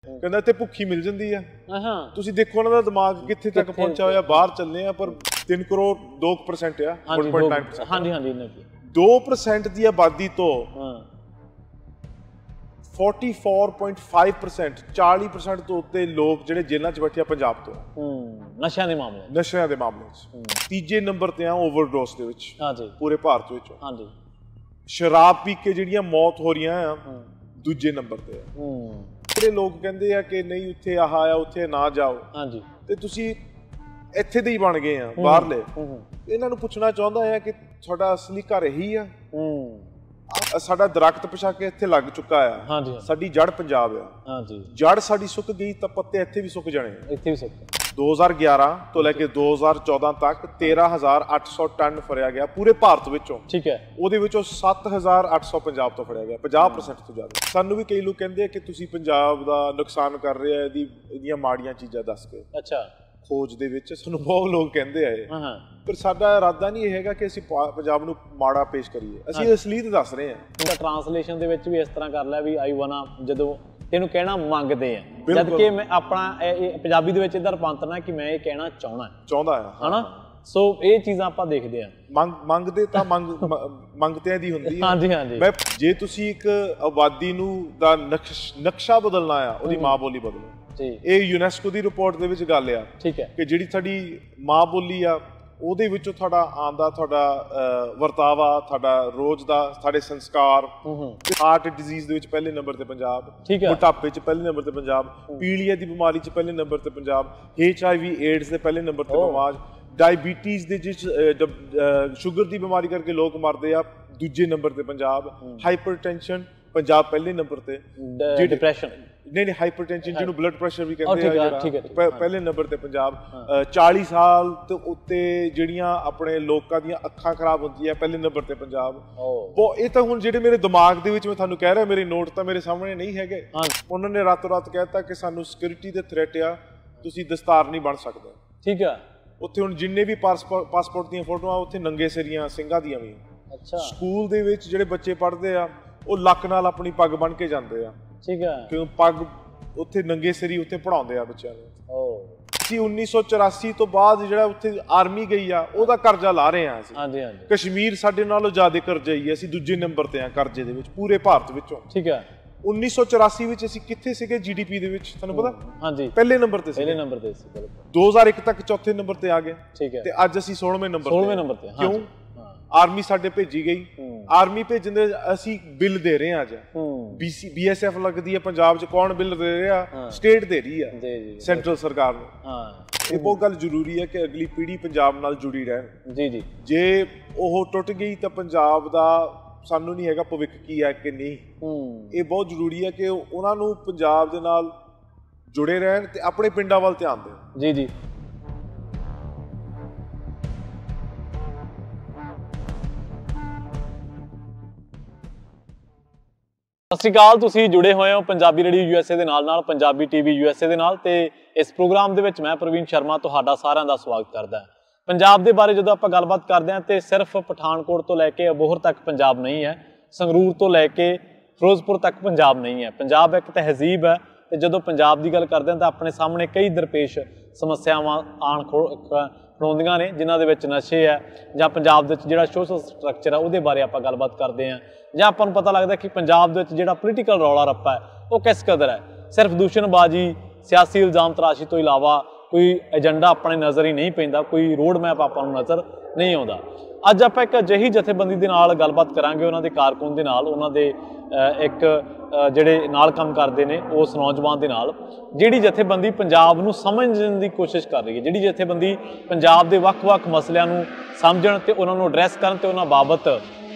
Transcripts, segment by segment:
ਕਹਿੰਦਾ ਇੱਥੇ ਭੁੱਖੀ ਮਿਲ ਜਾਂਦੀ ਆ। ਤੁਸੀਂ ਦੇਖੋ ਉਹਨਾਂ ਦਾ ਦਿਮਾਗ ਕਿੱਥੇ ਤੱਕ ਪਹੁੰਚਿਆ ਹੋਇਆ। ਬਾਹਰ ਚੱਲੇ ਆ ਪਰ 3 ਕਰੋੜ 2% ਆ 1.9%। ਹਾਂਜੀ ਹਾਂਜੀ 2% ਦੀ ਆਬਾਦੀ ਤੋਂ 44.5% 40% ਤੋਂ ਉੱਤੇ ਲੋਕ ਜਿਹੜੇ ਜੇਲ੍ਹਾਂ 'ਚ ਬੈਠੇ ਆ ਪੰਜਾਬ ਤੋਂ। ਨਸ਼ਿਆਂ ਦੇ ਮਾਮਲੇ 'ਚ ਤੀਜੇ ਨੰਬਰ ਤੇ ਆ ਓਵਰਡੋਸ ਦੇ ਵਿੱਚ ਪੂਰੇ ਭਾਰਤ ਵਿੱਚ। ਹਾਂਜੀ ਸ਼ਰਾਬ ਪੀ ਕੇ ਜਿਹੜੀਆਂ ਮੌਤ ਹੋ ਰਹੀਆਂ ਆ ਦੂਜੇ ਨੰਬਰ ਤੇ ਆ। ਜਿਹੜੇ ਲੋਕ ਕਹਿੰਦੇ ਆ ਕਿ ਨਹੀਂ ਉੱਥੇ ਆਹ ਆ ਉੱਥੇ ਨਾ ਜਾਓ, ਹਾਂਜੀ, ਤੇ ਤੁਸੀਂ ਇੱਥੇ ਦੇ ਹੀ ਬਣ ਗਏ ਆ ਬਾਹਰਲੇ। ਇਹਨਾਂ ਨੂੰ ਪੁੱਛਣਾ ਚਾਹੁੰਦਾ ਆ ਕਿ ਤੁਹਾਡਾ ਅਸਲੀ ਘਰ ਇਹੀ ਆ? ਸਾਡਾ ਦਰਖਤ ਪਿਛਾ ਕੇ ਇੱਥੇ ਲੱਗ ਚੁੱਕਾ ਆ। ਸਾਡੀ ਜੜ ਪੰਜਾਬ ਆ। ਜੜ ਸਾਡੀ ਸੁੱਕ ਗਈ ਤਾਂ ਪੱਤੇ ਇੱਥੇ ਵੀ ਸੁੱਕ ਜਾਣੇ। 2011 ਤੋਂ ਲੈ ਕੇ 2014 ਤੱਕ 13,800 ਟਨ ਫੜਿਆ ਗਿਆ ਪੂਰੇ ਭਾਰਤ ਵਿੱਚੋਂ। ਠੀਕ ਹੈ। ਉਹਦੇ ਵਿੱਚੋਂ 7,800 ਪੰਜਾਬ ਤੋਂ ਫੜਿਆ ਗਿਆ, 50% ਤੋਂ ਜ਼ਿਆਦਾ। ਸਾਨੂੰ ਵੀ ਕਈ ਲੋਕ ਕਹਿੰਦੇ ਆ ਕਿ ਤੁਸੀਂ ਪੰਜਾਬ ਦਾ ਨੁਕਸਾਨ ਕਰ ਰਹੇ ਆ ਇਹਦੀਆਂ ਮਾੜੀਆਂ ਚੀਜ਼ਾਂ ਦੱਸ ਕੇ। ਅੱਛਾ। ਖੋਜ ਦੇ ਵਿੱਚ ਸਾਨੂੰ ਬਹੁਤ ਲੋਕ ਕਹਿੰਦੇ ਆ ਇਹ, ਪਰ ਸਾਡਾ ਇਰਾਦਾ ਨਹੀਂ ਇਹ ਹੈਗਾ ਕਿ ਅਸੀਂ ਪੰਜਾਬ ਨੂੰ ਮਾੜਾ ਪੇਸ਼ ਕਰੀਏ। ਅਸੀਂ ਅਸਲੀਅਤ ਦੱਸ ਰਹੇ ਹਾਂ। ਟ੍ਰਾਂਸਲੇਸ਼ਨ ਦੇ ਵਿੱਚ ਵੀ ਇਸ ਤਰ੍ਹਾਂ ਕਰ ਲਿਆ ਵੀ ਆਈ ਵਾਨਾ, ਜਦੋਂ ਇਹਨੂੰ ਕਹਿਣਾ ਮੰਗਦੇ ਆ, ਜਦ ਕਿ ਮੈਂ ਆਪਣਾ ਪੰਜਾਬੀ ਦੇ ਵਿੱਚ ਇਹਦਾ ਰੂਪਾਂਤਰ ਕਿ ਮੈਂ ਇਹ ਕਹਿਣਾ ਚਾਹੁੰਦਾ ਆ, ਹਨਾ। ਸੋ ਇਹ ਚੀਜ਼ਾਂ ਆਪਾਂ ਦੇਖਦੇ ਆ। ਮੰਗਦੇ ਤਾਂ ਮੰਗਤਿਆਂ ਦੀ ਹੁੰਦੀ ਹੈ। ਹਾਂਜੀ ਹਾਂਜੀ। ਜੇ ਤੁਸੀਂ ਇੱਕ ਆਬਾਦੀ ਨੂੰ ਦਾ ਨਕਸ਼ਾ ਬਦਲਣਾ ਆ, ਉਹਦੀ ਮਾਂ ਬੋਲੀ ਬਦਲੋ। ਇਹ ਯੂਨੈਸਕੋ ਦੀ ਰਿਪੋਰਟ ਦੇ ਵਿੱਚ ਗੱਲ ਆ ਕਿ ਜਿਹੜੀ ਸਾਡੀ ਮਾਂ ਬੋਲੀ ਆ ਉਹਦੇ ਵਿੱਚੋਂ ਤੁਹਾਡਾ ਆਉਂਦਾ, ਤੁਹਾਡਾ ਵਰਤਾਵਾ, ਤੁਹਾਡਾ ਰੋਜ਼ ਦਾ, ਸਾਡੇ ਸੰਸਕਾਰ। ਹਾਰਟ ਡਿਜ਼ੀਜ਼ ਦੇ ਵਿੱਚ ਪਹਿਲੇ ਨੰਬਰ ਤੇ ਪੰਜਾਬ, ਮੋਟਾਪੇ 'ਚ ਪਹਿਲੇ ਨੰਬਰ ਤੇ ਪੰਜਾਬ, ਪੀਲੀਆ ਦੀ ਬਿਮਾਰੀ 'ਚ ਪਹਿਲੇ ਨੰਬਰ ਤੇ ਪੰਜਾਬ, HIV ਏਡਜ਼ ਦੇ ਪਹਿਲੇ ਨੰਬਰ ਤੇ ਪੰਜਾਬ, ਡਾਇਬੀਟੀਜ਼ ਦੇ ਜਿਸ ਸ਼ੂਗਰ ਦੀ ਬਿਮਾਰੀ ਕਰਕੇ ਲੋਕ ਮਰਦੇ ਆ ਦੂਜੇ ਨੰਬਰ ਤੇ ਪੰਜਾਬ, ਹਾਈਪਰਟੈਂਸ਼ਨ ਪੰਜਾਬ ਪਹਿਲੇ ਨੰਬਰ ਤੇ, ਡਿਪਰੈਸ਼ਨ ਨਹੀਂ ਹਾਈਪਰਟੈਂਸ਼ਨ ਜਿਹਨੂੰ ਬਲੱਡ ਪ੍ਰੈਸ਼ਰ ਵੀ ਕਹਿੰਦੇ ਆ ਪਹਿਲੇ ਨੰਬਰ ਤੇ ਪੰਜਾਬ। 40 ਸਾਲ ਤੋਂ ਉੱਤੇ ਜਿਹੜੀਆਂ ਆਪਣੇ ਲੋਕਾਂ ਦੀਆਂ ਅੱਖਾਂ ਖਰਾਬ ਹੁੰਦੀਆਂ ਪਹਿਲੇ ਨੰਬਰ ਤੇ ਪੰਜਾਬ। ਇਹ ਤਾਂ ਹੁਣ ਜਿਹੜੇ ਮੇਰੇ ਦਿਮਾਗ ਦੇ ਵਿੱਚ ਮੈਂ ਤੁਹਾਨੂੰ ਕਹਿ ਰਿਹਾ, ਮੇਰੇ ਨੋਟ ਤਾਂ ਮੇਰੇ ਸਾਹਮਣੇ ਨਹੀਂ ਹੈਗੇ। ਉਹਨਾਂ ਨੇ ਰਾਤੋਂ ਰਾਤ ਕਹਿਤਾ ਕਿ ਸਾਨੂੰ ਸਿਕਿਉਰਿਟੀ ਦੇ ਥ੍ਰੈਟ ਆ, ਤੁਸੀਂ ਦਸਤਾਰ ਨਹੀਂ ਬਣ ਸਕਦੇ। ਠੀਕ ਆ। ਉੱਥੇ ਹੁਣ ਜਿੰਨੇ ਵੀ ਪਾਸਪੋਰਟ ਦੀਆਂ ਫੋਟੋਆਂ ਉੱਥੇ ਨੰਗੇ ਸਿਰੀਆਂ ਸਿੰਘਾਂ ਦੀਆਂ ਵੀ। ਸਕੂਲ ਦੇ ਵਿੱਚ ਜਿਹੜੇ ਬੱਚੇ ਪੜ੍ਹਦੇ ਆ ਉਹ ਲੱਕ ਨਾਲ ਆਪਣੀ ਪੱਗ ਬੰਨ੍ਹ ਕੇ ਜਾਂਦੇ ਆ। ਠੀਕ ਹੈ। ਕਿਉਂ ਪੱਗ ਉੱਥੇ ਨੰਗੇ ਸਿਰੀ ਉੱਥੇ ਪੜ੍ਹਾਉਂਦੇ ਆ ਬੱਚਿਆਂ ਨੂੰ। ਅਸੀਂ 1984 ਤੋਂ ਬਾਅਦ ਜਿਹੜਾ ਉੱਥੇ ਆਰਮੀ ਗਈ ਆ ਉਹਦਾ ਕਰਜ਼ਾ ਲਾ ਰਹੇ ਆ ਅਸੀਂ। ਕਸ਼ਮੀਰ ਸਾਡੇ ਨਾਲੋਂ ਜ਼ਿਆਦਾ ਕਰਜ਼ੇ ਹੀ, ਅਸੀਂ ਦੂਜੇ ਨੰਬਰ ਤੇ ਆ ਕਰਜ਼ੇ ਦੇ ਵਿੱਚ ਪੂਰੇ ਭਾਰਤ ਵਿੱਚੋਂ। ਠੀਕ ਹੈ। 1984 ਵਿੱਚ ਅਸੀਂ ਕਿੱਥੇ ਸੀਗੇ GDP ਦੇ ਵਿੱਚ ਤੁਹਾਨੂੰ ਪਤਾ? ਹਾਂਜੀ, ਪਹਿਲੇ ਨੰਬਰ ਤੇ ਸੀ। 2001 ਤੱਕ ਚੌਥੇ ਨੰਬਰ ਤੇ ਆ ਗਏ। ਠੀਕ ਹੈ। ਤੇ ਅੱਜ ਅਸੀਂ 16ਵੇਂ ਨੰਬਰ ਤੇ। ਕਿਉਂ? ਆਰਮੀ ਸਾਡੇ ਭੇਜੀ ਗਈ। ਆਰਮੀ ਭੇਜਣ ਦੇ ਅਸੀਂ ਬਿੱਲ ਦੇ ਰਹੇ ਹਾਂ। ਅੱਜ BSF ਲੱਗਦੀ ਹੈ ਪੰਜਾਬ 'ਚ, ਕੌਣ ਬਿੱਲ ਦੇ ਰਿਹਾ? ਸਟੇਟ ਦੇ ਰਹੀ ਆ, ਸੈਂਟਰਲ ਸਰਕਾਰ ਨੂੰ। ਇਹ ਬਹੁਤ ਗੱਲ ਜ਼ਰੂਰੀ ਹੈ ਕਿ ਅਗਲੀ ਪੀੜ੍ਹੀ ਪੰਜਾਬ ਨਾਲ ਜੁੜੀ ਰਹਿਣ। ਜੇ ਉਹ ਟੁੱਟ ਗਈ ਤਾਂ ਪੰਜਾਬ ਦਾ ਸਾਨੂੰ ਨਹੀਂ ਹੈਗਾ ਭਵਿੱਖ ਕੀ ਹੈ ਕਿ ਨਹੀਂ। ਇਹ ਬਹੁਤ ਜ਼ਰੂਰੀ ਹੈ ਕਿ ਉਹਨਾਂ ਨੂੰ ਪੰਜਾਬ ਦੇ ਨਾਲ ਜੁੜੇ ਰਹਿਣ ਤੇ ਆਪਣੇ ਪਿੰਡਾਂ ਵੱਲ ਧਿਆਨ ਦੇਣ। ਜੀ ਜੀ। ਸਤਿ ਸ਼੍ਰੀ ਅਕਾਲ। ਤੁਸੀਂ ਜੁੜੇ ਹੋਏ ਹੋ ਪੰਜਾਬੀ ਰੇਡੀਓ USA ਦੇ ਨਾਲ, ਪੰਜਾਬੀ TV USA ਦੇ ਨਾਲ। ਤੇ ਇਸ ਪ੍ਰੋਗਰਾਮ ਦੇ ਵਿੱਚ ਮੈਂ ਪ੍ਰਵੀਨ ਸ਼ਰਮਾ ਤੁਹਾਡਾ ਸਾਰਿਆਂ ਦਾ ਸਵਾਗਤ ਕਰਦਾ। ਪੰਜਾਬ ਦੇ ਬਾਰੇ ਜਦੋਂ ਆਪਾਂ ਗੱਲਬਾਤ ਕਰਦੇ ਹਾਂ ਤੇ ਸਿਰਫ ਪਠਾਨਕੋਟ ਤੋਂ ਲੈ ਕੇ ਅਬੋਹਰ ਤੱਕ ਪੰਜਾਬ ਨਹੀਂ ਹੈ, ਸੰਗਰੂਰ ਤੋਂ ਲੈ ਕੇ ਫਿਰੋਜ਼ਪੁਰ ਤੱਕ ਪੰਜਾਬ ਨਹੀਂ ਹੈ। ਪੰਜਾਬ ਇੱਕ ਤਹਿਜ਼ੀਬ ਹੈ ਤੇ ਜਦੋਂ ਪੰਜਾਬ ਦੀ ਗੱਲ ਕਰਦੇ ਹਾਂ ਤਾਂ ਆਪਣੇ ਸਾਹਮਣੇ ਕਈ ਦਰਪੇਸ਼ ਸਮੱਸਿਆਵਾਂ ਖੜੋਂਦੀਆਂ ਨੇ, ਜਿਨ੍ਹਾਂ ਦੇ ਵਿੱਚ ਨਸ਼ੇ ਹੈ ਜਾਂ ਪੰਜਾਬ ਦੇ ਵਿੱਚ ਜਿਹੜਾ ਸੋਸ਼ਲ ਸਟਰਕਚਰ ਹੈ ਉਹਦੇ ਬਾਰੇ ਆਪਾਂ ਗੱਲਬਾਤ ਕਰਦੇ ਹਾਂ, ਜਾਂ ਆਪਾਂ ਨੂੰ ਪਤਾ ਲੱਗਦਾ ਕਿ ਪੰਜਾਬ ਦੇ ਵਿੱਚ ਜਿਹੜਾ ਪੋਲੀਟੀਕਲ ਰੌਲਾ ਰੱਪਾ ਹੈ ਉਹ ਕਿਸ ਕਦਰ ਹੈ। ਸਿਰਫ ਦੂਸ਼ਣਬਾਜ਼ੀ, ਸਿਆਸੀ ਇਲਜ਼ਾਮ ਤਰਾਸ਼ੀ ਤੋਂ ਇਲਾਵਾ ਕੋਈ ਏਜੰਡਾ ਆਪਣੇ ਨਜ਼ਰ ਹੀ ਨਹੀਂ ਪੈਂਦਾ, ਕੋਈ ਰੋਡ ਮੈਪ ਆਪਾਂ ਨੂੰ ਨਜ਼ਰ ਨਹੀਂ ਆਉਂਦਾ। ਅੱਜ ਆਪਾਂ ਇੱਕ ਅਜਿਹੀ ਜਥੇਬੰਦੀ ਦੇ ਨਾਲ ਗੱਲਬਾਤ ਕਰਾਂਗੇ, ਉਹਨਾਂ ਦੇ ਕਾਰਕੁਨ ਦੇ ਨਾਲ, ਉਹਨਾਂ ਦੇ ਇੱਕ ਜਿਹੜੇ ਨਾਲ ਕੰਮ ਕਰਦੇ ਨੇ ਉਸ ਨੌਜਵਾਨ ਦੇ ਨਾਲ, ਜਿਹੜੀ ਜਥੇਬੰਦੀ ਪੰਜਾਬ ਨੂੰ ਸਮਝਣ ਦੀ ਕੋਸ਼ਿਸ਼ ਕਰ ਰਹੀ ਹੈ, ਜਿਹੜੀ ਜਥੇਬੰਦੀ ਪੰਜਾਬ ਦੇ ਵੱਖ-ਵੱਖ ਮਸਲਿਆਂ ਨੂੰ ਸਮਝਣ ਤੇ ਉਹਨਾਂ ਨੂੰ ਐਡਰੈਸ ਕਰਨ ਤੇ ਉਹਨਾਂ ਬਾਬਤ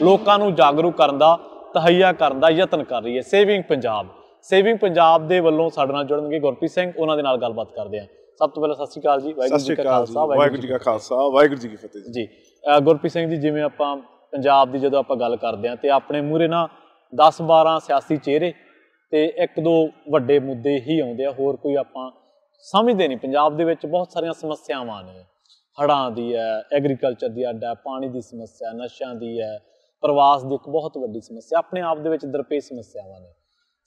ਲੋਕਾਂ ਨੂੰ ਜਾਗਰੂਕ ਕਰਨ ਦਾ, ਤਹਈਆ ਕਰਨ ਦਾ ਯਤਨ ਕਰ ਰਹੀ ਹੈ ਸੇਵਿੰਗ ਪੰਜਾਬ। ਸੇਵਿੰਗ ਪੰਜਾਬ ਦੇ ਵੱਲੋਂ ਸਾਡੇ ਨਾਲ ਜੁੜਨਗੇ ਗੁਰਪ੍ਰੀਤ ਸਿੰਘ, ਉਹਨਾਂ ਦੇ ਨਾਲ ਗੱਲਬਾਤ ਕਰਦੇ ਹਾਂ। ਸਭ ਤੋਂ ਪਹਿਲਾਂ ਸਤਿ ਸ਼੍ਰੀ ਅਕਾਲ ਜੀ। ਵਾਹਿਗੁਰੂ ਜੀ ਕਾ ਖਾਲਸਾ, ਵਾਹਿਗੁਰੂ ਜੀ ਕੀ ਫਤਿਹ। ਵਾਹਿਗੁਰੂ ਜੀ ਕੀ ਫਤਿਹ ਜੀ। ਗੁਰਪ੍ਰੀਤ ਸਿੰਘ ਜੀ, ਜਿਵੇਂ ਆਪਾਂ ਪੰਜਾਬ ਦੀ ਜਦੋਂ ਆਪਾਂ ਗੱਲ ਕਰਦੇ ਹਾਂ ਤੇ ਆਪਣੇ ਮੂਹਰੇ ਨਾ 10-12 ਸਿਆਸੀ ਚਿਹਰੇ ਤੇ 1-2 ਵੱਡੇ ਮੁੱਦੇ ਹੀ ਆਉਂਦੇ ਆ, ਹੋਰ ਕੋਈ ਆਪਾਂ ਸਮਝਦੇ ਨਹੀਂ। ਪੰਜਾਬ ਦੇ ਵਿੱਚ ਬਹੁਤ ਸਾਰੀਆਂ ਸਮੱਸਿਆਵਾਂ ਨੇ, ਹੜ੍ਹਾਂ ਦੀ ਹੈ, ਐਗਰੀਕਲਚਰ ਦੀ ਅੱਡ ਹੈ, ਪਾਣੀ ਦੀ ਸਮੱਸਿਆ, ਨਸ਼ਿਆਂ ਦੀ ਹੈ, ਪ੍ਰਵਾਸ ਦੀ ਇੱਕ ਬਹੁਤ ਵੱਡੀ ਸਮੱਸਿਆ, ਆਪਣੇ ਆਪ ਦੇ ਵਿੱਚ ਦਰਪੇਸ਼ ਸਮੱਸਿਆਵਾਂ ਨੇ।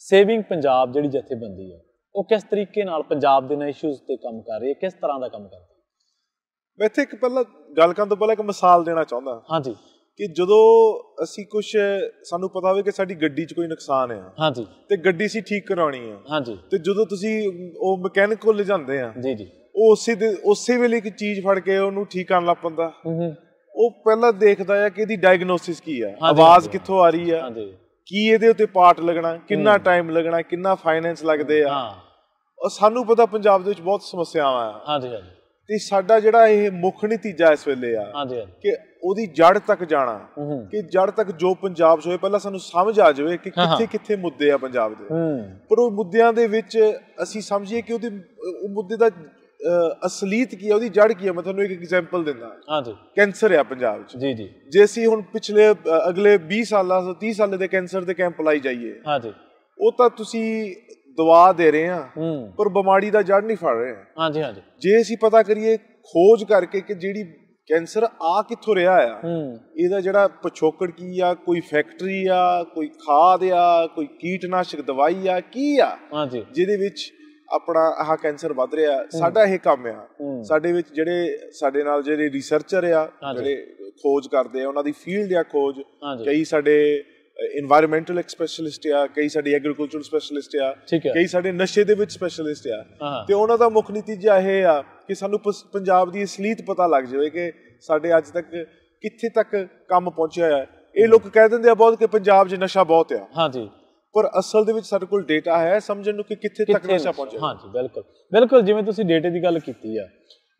ਸੇਵਿੰਗ ਪੰਜਾਬ ਜਿਹੜੀ ਜਥੇਬੰਦੀ ਹੈ ਉਹ ਕਿਸ ਤਰੀਕੇ ਨਾਲ ਪੰਜਾਬ ਦੇ ਨਾਲ ਇਸ਼ੂਜ਼ ਤੇ ਕੰਮ ਕਰ ਰਹੀ ਹੈ, ਕਿਸ ਤਰ੍ਹਾਂ ਦਾ ਕੰਮ ਕਰਦੀ ਹੈ? ਮੈਂ ਇੱਥੇ ਇੱਕ ਪਹਿਲਾਂ ਗੱਲ ਕਰਨ ਤੋਂ ਪਹਿਲਾਂ ਇੱਕ ਮਿਸਾਲ ਦੇਣਾ ਚਾਹੁੰਦਾ। ਹਾਂਜੀ। ਕਿ ਜਦੋਂ ਅਸੀਂ ਕੁਝ ਸਾਨੂੰ ਪਤਾ ਹੋਵੇ ਕਿ ਸਾਡੀ ਗੱਡੀ 'ਚ ਕੋਈ ਨੁਕਸਾਨ ਆ, ਹਾਂਜੀ, ਤੇ ਗੱਡੀ ਅਸੀਂ ਠੀਕ ਕਰਾਉਣੀ ਆ, ਹਾਂਜੀ, ਤੇ ਜਦੋਂ ਤੁਸੀਂ ਉਹ ਮਕੈਨਿਕ ਕੋਲ ਲਿਜਾਂਦੇ ਆ, ਜੀ ਜੀ, ਉਹ ਉਸੇ ਵੇਲੇ ਇੱਕ ਚੀਜ਼ ਫੜ ਕੇ ਉਹਨੂੰ ਠੀਕ ਕਰਨ ਲੱਗ ਪੈਂਦਾ। ਉਹ ਪਹਿਲਾਂ ਦੇਖਦਾ ਆ ਕਿ ਇਹਦੀ ਡਾਇਗਨੋਸਿਸ ਕੀ ਆ, ਆਵਾਜ਼ ਕਿੱਥੋਂ ਆ ਰਹੀ ਆ, ਕੀ ਇਹਦੇ ਉੱਤੇ ਪਾਰਟ ਲੱਗਣਾ, ਕਿੰਨਾ ਟਾਈਮ ਲੱਗਣਾ, ਕਿੰਨਾ ਫਾਈਨੈਂਸ ਲੱਗਦੇ ਆ। ਉਹ ਸਾਨੂੰ ਪਤਾ ਪੰਜਾਬ ਦੇ ਵਿੱਚ ਬਹੁਤ ਸਮੱਸਿਆਵਾਂ ਆ, ਹਾਂਜੀ ਹਾਂਜੀ, ਤੇ ਸਾਡਾ ਜਿਹੜਾ ਇਹ ਮੁੱਖ ਨਤੀਜਾ ਇਸ ਵੇਲੇ ਆ ਕਿ ਉਹਦੀ ਜੜ ਤੱਕ ਜਾਣਾ, ਕਿ ਜੜ ਤੱਕ ਜੋ ਪੰਜਾਬ 'ਚ ਹੋਏ ਪਹਿਲਾਂ ਸਾਨੂੰ ਸਮਝ ਆ ਜਾਵੇ ਕਿ ਕਿੱਥੇ ਕਿੱਥੇ ਮੁੱਦੇ ਆ ਪੰਜਾਬ ਦੇ, ਪਰ ਉਹ ਮੁੱਦਿਆਂ ਦੇ ਵਿੱਚ ਅਸੀਂ ਸਮਝੀਏ ਕਿ ਉਹ ਮੁੱਦੇ ਦਾ ਅਸਲੀਅਤ ਕੀ ਹੈ, ਉਹਦੀ ਜੜ ਕੀ ਹੈ। ਮੈਂ ਤੁਹਾਨੂੰ ਇੱਕ ਐਗਜ਼ਾਮਪਲ ਦਿੰਦਾ। ਹਾਂਜੀ, ਕੈਂਸਰ ਆ ਪੰਜਾਬ 'ਚ, ਜੀ ਜੀ, ਜੇ ਅਸੀਂ ਹੁਣ ਪਿਛਲੇ ਅਗਲੇ 20 ਸਾਲਾਂ 30 ਸਾਲਾਂ ਦੇ ਕੈਂਸਰ ਦੇ ਕੈਂਪ ਲਾਈ ਜਾਈਏ, ਹਾਂਜੀ, ਉਹ ਤਾਂ ਤੁਸੀਂ ਦਵਾ ਦੇ ਰਹੇ ਆ, ਪਰ ਬਿਮਾਰੀ ਦਾ ਜੜ ਨਹੀਂ ਫੜ ਰਹੇ। ਹਾਂਜੀ ਹਾਂਜੀ, ਜੇ ਅਸੀਂ ਪਤਾ ਕਰੀਏ ਖੋਜ ਕਰਕੇ ਕਿ ਜਿਹੜੀ ਕੈਂਸਰ ਆ ਕਿੱਥੋਂ ਰਿਹਾ ਆ, ਇਹਦਾ ਜਿਹੜਾ ਪਿਛੋਕੜ ਕੀ ਆ, ਕੋਈ ਫੈਕਟਰੀ ਆ, ਕੋਈ ਖਾਦ ਆ, ਕੋਈ ਕੀਟਨਾਸ਼ਕ ਦਵਾਈ ਆ, ਕੀ ਆ ਜਿਹਦੇ ਵਿੱਚ ਆਪਣਾ ਆਹ ਕੈਂਸਰ ਵੱਧ ਰਿਹਾ। ਸਾਡਾ ਇਹ ਕੰਮ ਆ, ਸਾਡੇ ਵਿੱਚ ਸਾਡੇ ਨਾਲ ਜਿਹੜੇ ਰਿਸਰਚਰ ਆ, ਜਿਹੜੇ ਖੋਜ ਕਰਦੇ ਆ, ਉਹਨਾਂ ਦੀ ਫੀਲਡ ਆ ਖੋਜ। ਕਈ ਸਾਡੇ ਇਨਵਾਇਰਮੈਂਟਲ ਸਪੈਸ਼ਲਿਸਟ ਆ, ਕਈ ਸਾਡੇ ਐਗਰੀਕਲਚਰ ਸਪੈਸ਼ਲਿਸਟ ਆ, ਕਈ ਸਾਡੇ ਨਸ਼ੇ ਦੇ ਵਿੱਚ ਸਪੈਸ਼ਲਿਸਟ ਆ, ਤੇ ਉਹਨਾਂ ਦਾ ਮੁੱਖ ਨਤੀਜਾ ਇਹ ਆ ਕਿ ਸਾਨੂੰ ਪੰਜਾਬ ਦੀ ਅਸਲੀਅਤ ਪਤਾ ਲੱਗ ਜਾਵੇ ਕਿ ਸਾਡੇ ਅੱਜ ਤੱਕ ਕਿੱਥੇ ਤੱਕ ਕੰਮ ਪਹੁੰਚਿਆ ਹੈ। ਇਹ ਲੋਕ ਕਹਿ ਦਿੰਦੇ ਆ ਬਹੁਤ ਕਿ ਪੰਜਾਬ 'ਚ ਨਸ਼ਾ ਬਹੁਤ ਆ, ਹਾਂਜੀ, ਪਰ ਅਸਲ ਦੇ ਵਿੱਚ ਸਾਡੇ ਕੋਲ ਡੇਟਾ ਹੈ ਸਮਝਣ ਨੂੰ ਕਿ ਕਿੱਥੇ ਤੱਕ ਨਸ਼ਾ ਪਹੁੰਚਿਆ। ਹਾਂਜੀ, ਬਿਲਕੁਲ ਬਿਲਕੁਲ। ਜਿਵੇਂ ਤੁਸੀਂ ਡੇਟੇ ਦੀ ਗੱਲ ਕੀਤੀ ਆ,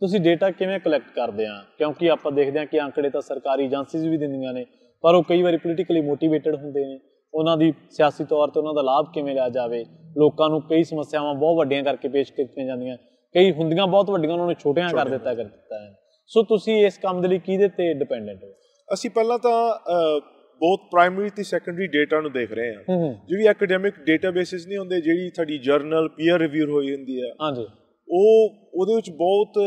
ਤੁਸੀਂ ਡੇਟਾ ਕਿਵੇਂ ਕਲੈਕਟ ਕਰਦੇ ਆ? ਕਿਉਂਕਿ ਆਪਾਂ ਦੇਖਦੇ ਹਾਂ ਕਿ ਅੰਕੜੇ ਤਾਂ ਸਰਕਾਰੀ ਏਜੰਸੀਜ਼ ਵੀ ਦਿੰਦੀਆਂ ਨੇ, ਪਰ ਉਹ ਕਈ ਵਾਰੀ ਪੋਲੀਟੀਕਲੀ ਮੋਟੀਵੇਟਡ ਹੁੰਦੇ ਨੇ। ਉਹਨਾਂ ਦੀ ਸਿਆਸੀ ਤੌਰ 'ਤੇ ਉਹਨਾਂ ਦਾ ਲਾਭ ਕਿਵੇਂ ਲਿਆ ਜਾਵੇ, ਲੋਕਾਂ ਨੂੰ ਕਈ ਸਮੱਸਿਆਵਾਂ ਬਹੁਤ ਵੱਡੀਆਂ ਕਰਕੇ ਪੇਸ਼ ਕੀਤੀਆਂ ਜਾਂਦੀਆਂ, ਕਈ ਹੁੰਦੀਆਂ ਬਹੁਤ ਵੱਡੀਆਂ, ਉਹਨਾਂ ਨੂੰ ਛੋਟੀਆਂ ਕਰ ਦਿੱਤਾ ਹੈ। ਸੋ ਤੁਸੀਂ ਇਸ ਕੰਮ ਦੇ ਲਈ ਕਿਹਦੇ ਤੇ ਡਿਪੈਂਡੈਂਟ ਹੋ? ਅਸੀਂ ਪਹਿਲਾਂ ਤਾਂ ਬਹੁਤ ਪ੍ਰਾਇਮਰੀ ਤੇ ਸੈਕੰਡਰੀ ਡੇਟਾ ਨੂੰ ਦੇਖ ਰਹੇ ਹਾਂ। ਜਿਹੜੀ ਐਕੈਡੈਮਿਕ ਡੇਟਾਬੇਸਿਸ ਨਹੀਂ ਹੁੰਦੇ, ਜਿਹੜੀ ਸਾਡੀ ਜਰਨਲ ਪੀਅਰ ਰਿਵਿਊ ਹੋਈ ਹੁੰਦੀ ਆ, ਹਾਂਜੀ, ਉਹਦੇ ਵਿੱਚ ਬਹੁਤ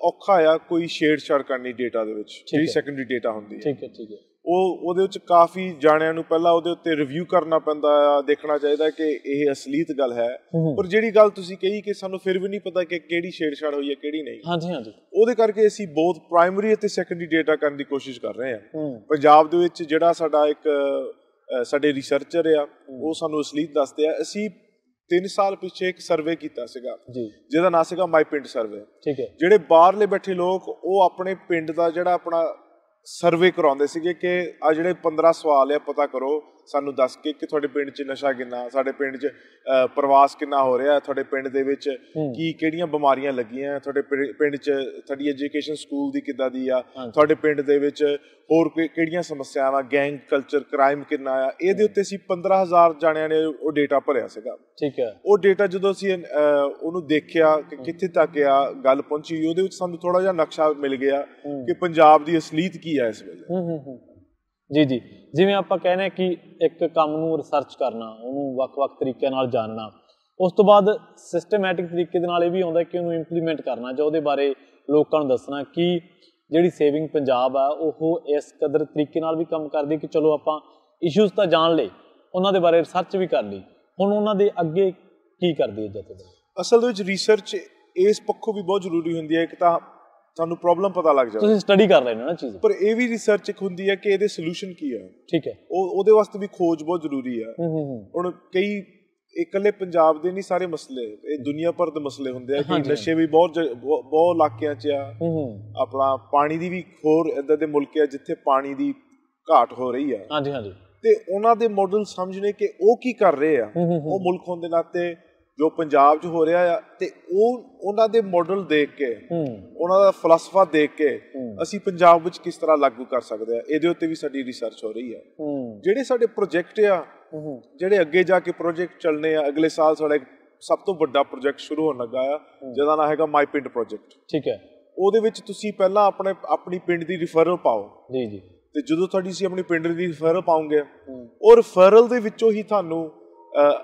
ਔਖਾ ਆ ਕੋਈ ਛੇੜਛਾੜ ਕਰਨੀ ਡੇਟਾ ਦੇ ਵਿੱਚ, ਜਿਹੜੀ ਸੈਕੰਡਰੀ ਡੇਟਾ ਹੁੰਦੀ ਹੈ। ਠੀਕ ਹੈ ਠੀਕ ਹੈ। ਉਹਦੇ ਵਿੱਚ ਕਾਫੀ ਜਾਣਿਆਂ ਨੂੰ ਪਹਿਲਾਂ ਉਹਦੇ ਉੱਤੇ ਰਿਵਿਊ ਕਰਨਾ ਪੈਂਦਾ ਆ, ਦੇਖਣਾ ਚਾਹੀਦਾ ਕਿ ਇਹ ਅਸਲੀਤ ਗੱਲ ਹੈ। ਪਰ ਜਿਹੜੀ ਗੱਲ ਤੁਸੀਂ ਕਹੀ ਕਿ ਸਾਨੂੰ ਫਿਰ ਵੀ ਨਹੀਂ ਪਤਾ ਕਿ ਕਿਹੜੀ ਛੇੜਛਾੜ ਹੋਈ ਹੈ ਕਿਹੜੀ ਨਹੀਂ, ਹਾਂਜੀ ਹਾਂਜੀ, ਉਹਦੇ ਕਰਕੇ ਅਸੀਂ ਬਹੁਤ ਪ੍ਰਾਇਮਰੀ ਅਤੇ ਸੈਕੰਡਰੀ ਡੇਟਾ ਕਰਨ ਦੀ ਕੋਸ਼ਿਸ਼ ਕਰ ਰਹੇ ਹਾਂ। ਪੰਜਾਬ ਦੇ ਵਿੱਚ ਜਿਹੜਾ ਸਾਡਾ ਸਾਡੇ ਰਿਸਰਚਰ ਆ, ਉਹ ਸਾਨੂੰ ਅਸਲੀਤ ਦੱਸਦੇ ਆ। ਅਸੀਂ 3 ਸਾਲ ਪਿੱਛੇ ਇੱਕ ਸਰਵੇ ਕੀਤਾ ਸੀਗਾ ਜਿਹਦਾ ਨਾਂ ਸੀਗਾ ਮਾਈ ਪਿੰਡ ਸਰਵੇ। ਠੀਕ ਹੈ। ਜਿਹੜੇ ਬਾਹਰਲੇ ਬੈਠੇ ਲੋਕ ਉਹ ਆਪਣੇ ਪਿੰਡ ਦਾ ਜਿਹੜਾ ਆਪਣਾ ਸਰਵੇ ਕਰਾਉਂਦੇ ਸੀਗੇ ਕਿ ਆ ਜਿਹੜੇ 15 ਸਵਾਲ ਆ ਪਤਾ ਕਰੋ ਸਾਨੂੰ ਦੱਸ ਕੇ ਕਿ ਤੁਹਾਡੇ ਪਿੰਡ 'ਚ ਨਸ਼ਾ ਕਿੰਨਾ, ਸਾਡੇ ਪਿੰਡ 'ਚ ਪ੍ਰਵਾਸ ਕਿੰਨਾ ਹੋ ਰਿਹਾ, ਤੁਹਾਡੇ ਪਿੰਡ ਦੇ ਵਿੱਚ ਕਿਹੜੀਆਂ ਬਿਮਾਰੀਆਂ ਲੱਗੀਆਂ, ਤੁਹਾਡੇ ਪਿੰਡ 'ਚ ਤੁਹਾਡੀ ਐਜੂਕੇਸ਼ਨ ਸਕੂਲ ਦੀ ਕਿੱਦਾਂ ਦੀ ਆ, ਤੁਹਾਡੇ ਪਿੰਡ ਦੇ ਵਿੱਚ ਹੋਰ ਕਿਹੜੀਆਂ ਸਮੱਸਿਆਵਾਂ, ਗੈਂਗ ਕਲਚਰ, ਕ੍ਰਾਈਮ ਕਿੰਨਾ ਆ। ਇਹਦੇ ਉੱਤੇ ਅਸੀਂ 15,000 ਜਾਣਿਆਂ ਨੇ ਉਹ ਡੇਟਾ ਭਰਿਆ ਸੀਗਾ। ਠੀਕ ਹੈ। ਉਹ ਡੇਟਾ ਜਦੋਂ ਅਸੀਂ ਉਹਨੂੰ ਦੇਖਿਆ ਕਿ ਕਿੱਥੇ ਤੱਕ ਆ ਗੱਲ ਪਹੁੰਚੀ, ਉਹਦੇ ਵਿੱਚ ਸਾਨੂੰ ਥੋੜਾ ਜਿਹਾ ਨਕਸ਼ਾ ਮਿਲ ਗਿਆ ਕਿ ਪੰਜਾਬ ਦੀ ਅਸਲੀਤ ਕੀ ਆ ਇਸ ਵੇਲੇ। ਜੀ ਜੀ, ਜਿਵੇਂ ਆਪਾਂ ਕਹਿੰਦੇ ਹਾਂ ਕਿ ਇੱਕ ਕੰਮ ਨੂੰ ਰਿਸਰਚ ਕਰਨਾ, ਉਹਨੂੰ ਵੱਖ-ਵੱਖ ਤਰੀਕਿਆਂ ਨਾਲ ਜਾਣਨਾ, ਉਸ ਤੋਂ ਬਾਅਦ ਸਿਸਟਮੈਟਿਕ ਤਰੀਕੇ ਦੇ ਨਾਲ ਇਹ ਵੀ ਆਉਂਦਾ ਕਿ ਉਹਨੂੰ ਇੰਪਲੀਮੈਂਟ ਕਰਨਾ ਜਾਂ ਉਹਦੇ ਬਾਰੇ ਲੋਕਾਂ ਨੂੰ ਦੱਸਣਾ ਕਿ ਜਿਹੜੀ ਸੇਵਿੰਗ ਪੰਜਾਬ ਆ ਉਹ ਇਸ ਕਦਰ ਤਰੀਕੇ ਨਾਲ ਵੀ ਕੰਮ ਕਰਦੀ ਕਿ ਚਲੋ ਆਪਾਂ ਇਸ਼ੂਜ਼ ਤਾਂ ਜਾਣ ਲਏ, ਉਹਨਾਂ ਦੇ ਬਾਰੇ ਰਿਸਰਚ ਵੀ ਕਰ ਲਈ, ਹੁਣ ਉਹਨਾਂ ਦੇ ਅੱਗੇ ਕੀ ਕਰਦੀ ਹੈ ਜਥੇਬੰਦੀ? ਅਸਲ ਦੇ ਵਿੱਚ ਰਿਸਰਚ ਇਸ ਪੱਖੋਂ ਵੀ ਬਹੁਤ ਜ਼ਰੂਰੀ ਹੁੰਦੀ ਹੈ। ਇੱਕ ਤਾਂ ਸਾਨੂੰ ਪ੍ਰੋਬਲਮ ਪਤਾ ਲੱਗ ਜਾਵੇ, ਤੁਸੀਂ ਸਟੱਡੀ ਕਰ ਰਹੇ ਹੋ ਨਾ ਚੀਜ਼, ਪਰ ਇਹ ਵੀ ਰਿਸਰਚ ਇੱਕ ਹੁੰਦੀ ਹੈ ਕਿ ਇਹਦੇ ਸੋਲੂਸ਼ਨ ਕੀ ਆ। ਠੀਕ ਹੈ। ਉਹਦੇ ਵਾਸਤੇ ਵੀ ਖੋਜ ਬਹੁਤ ਜ਼ਰੂਰੀ ਆ। ਹੁਣ ਕਈ ਇਕੱਲੇ ਪੰਜਾਬ ਦੇ ਨਹੀਂ ਸਾਰੇ ਮਸਲੇ, ਇਹ ਦੁਨੀਆ ਭਰ ਦੇ ਮਸਲੇ ਹੁੰਦੇ ਆ ਕਿ ਨਸ਼ੇ ਵੀ ਬਹੁਤ ਇਲਾਕਿਆਂ 'ਚ ਆ, ਆਪਣਾ ਪਾਣੀ ਦੀ ਵੀ ਹੋਰ ਏਦਾਂ ਦੇ ਮੁਲਕ ਆ ਜਿੱਥੇ ਪਾਣੀ ਦੀ ਘਾਟ ਹੋ ਰਹੀ ਆ। ਹਾਂਜੀ ਹਾਂਜੀ। ਤੇ ਉਹਨਾਂ ਦੇ ਮਾਡਲ ਸਮਝਣੇ ਕਿ ਉਹ ਕੀ ਕਰ ਰਹੇ ਆ, ਉਹ ਮੁਲਕ ਹੋਣ ਦੇ ਨਾਤੇ ਜੋ ਪੰਜਾਬ 'ਚ ਹੋ ਰਿਹਾ ਆ, ਤੇ ਉਹਨਾਂ ਦੇ ਮਾਡਲ ਦੇਖ ਕੇ, ਉਹਨਾਂ ਦਾ ਫਲਸਫਾ ਦੇਖ ਕੇ ਅਸੀਂ ਪੰਜਾਬ ਵਿੱਚ ਕਿਸ ਤਰ੍ਹਾਂ ਲਾਗੂ ਕਰ ਸਕਦੇ ਆ, ਇਹਦੇ ਉੱਤੇ ਵੀ ਸਾਡੀ ਰਿਸਰਚ ਹੋ ਰਹੀ ਆ। ਜਿਹੜੇ ਸਾਡੇ ਪ੍ਰੋਜੈਕਟ ਆ, ਜਿਹੜੇ ਅੱਗੇ ਜਾ ਕੇ ਪ੍ਰੋਜੈਕਟ ਚੱਲਣੇ ਆ, ਅਗਲੇ ਸਾਲ ਸਾਡਾ ਇੱਕ ਸਭ ਤੋਂ ਵੱਡਾ ਪ੍ਰੋਜੈਕਟ ਸ਼ੁਰੂ ਹੋਣ ਲੱਗਾ ਆ ਜਿਹਦਾ ਨਾਂ ਹੈਗਾ ਮਾਈ ਪਿੰਡ ਪ੍ਰੋਜੈਕਟ। ਠੀਕ ਹੈ। ਉਹਦੇ ਵਿੱਚ ਤੁਸੀਂ ਪਹਿਲਾਂ ਆਪਣੀ ਪਿੰਡ ਦੀ ਰਿਫਰਲ ਪਾਓ। ਜੀ ਜੀ। ਤੇ ਜਦੋਂ ਤੁਸੀਂ ਆਪਣੀ ਪਿੰਡ ਦੀ ਰਿਫਰਲ ਪਾਓਗੇ, ਉਹ ਰਿਫਰਲ ਦੇ ਵਿੱਚੋਂ ਹੀ ਤੁਹਾਨੂੰ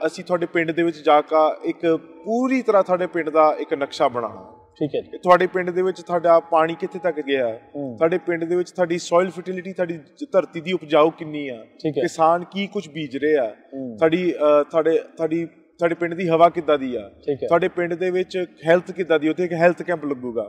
ਅਸੀਂ ਤੁਹਾਡੇ ਪਿੰਡ ਦੇ ਵਿੱਚ ਜਾ ਕੇ ਇੱਕ ਪੂਰੀ ਤਰ੍ਹਾਂ ਤੁਹਾਡੇ ਪਿੰਡ ਦਾ ਇੱਕ ਨਕਸ਼ਾ ਬਣਾਉਣਾ। ਠੀਕ ਹੈ। ਤੁਹਾਡੇ ਪਿੰਡ ਦੇ ਵਿੱਚ ਤੁਹਾਡਾ ਪਾਣੀ ਕਿੱਥੇ ਤੱਕ ਗਿਆ, ਤੁਹਾਡੇ ਪਿੰਡ ਦੇ ਵਿੱਚ ਤੁਹਾਡੀ ਸੋਇਲ ਫਰਟੀਲਿਟੀ, ਤੁਹਾਡੀ ਧਰਤੀ ਦੀ ਉਪਜਾਊ ਕਿੰਨੀ ਆ, ਕਿਸਾਨ ਕੀ ਕੁਝ ਬੀਜ ਰਹੇ ਆ, ਤੁਹਾਡੀ ਤੁਹਾਡੇ ਪਿੰਡ ਦੀ ਹਵਾ ਕਿੱਦਾਂ ਦੀ ਆ, ਤੁਹਾਡੇ ਪਿੰਡ ਦੇ ਵਿੱਚ ਹੈਲਥ ਕਿੱਦਾਂ ਦੀ, ਉੱਥੇ ਇੱਕ ਹੈਲਥ ਕੈਂਪ ਲੱਗੂਗਾ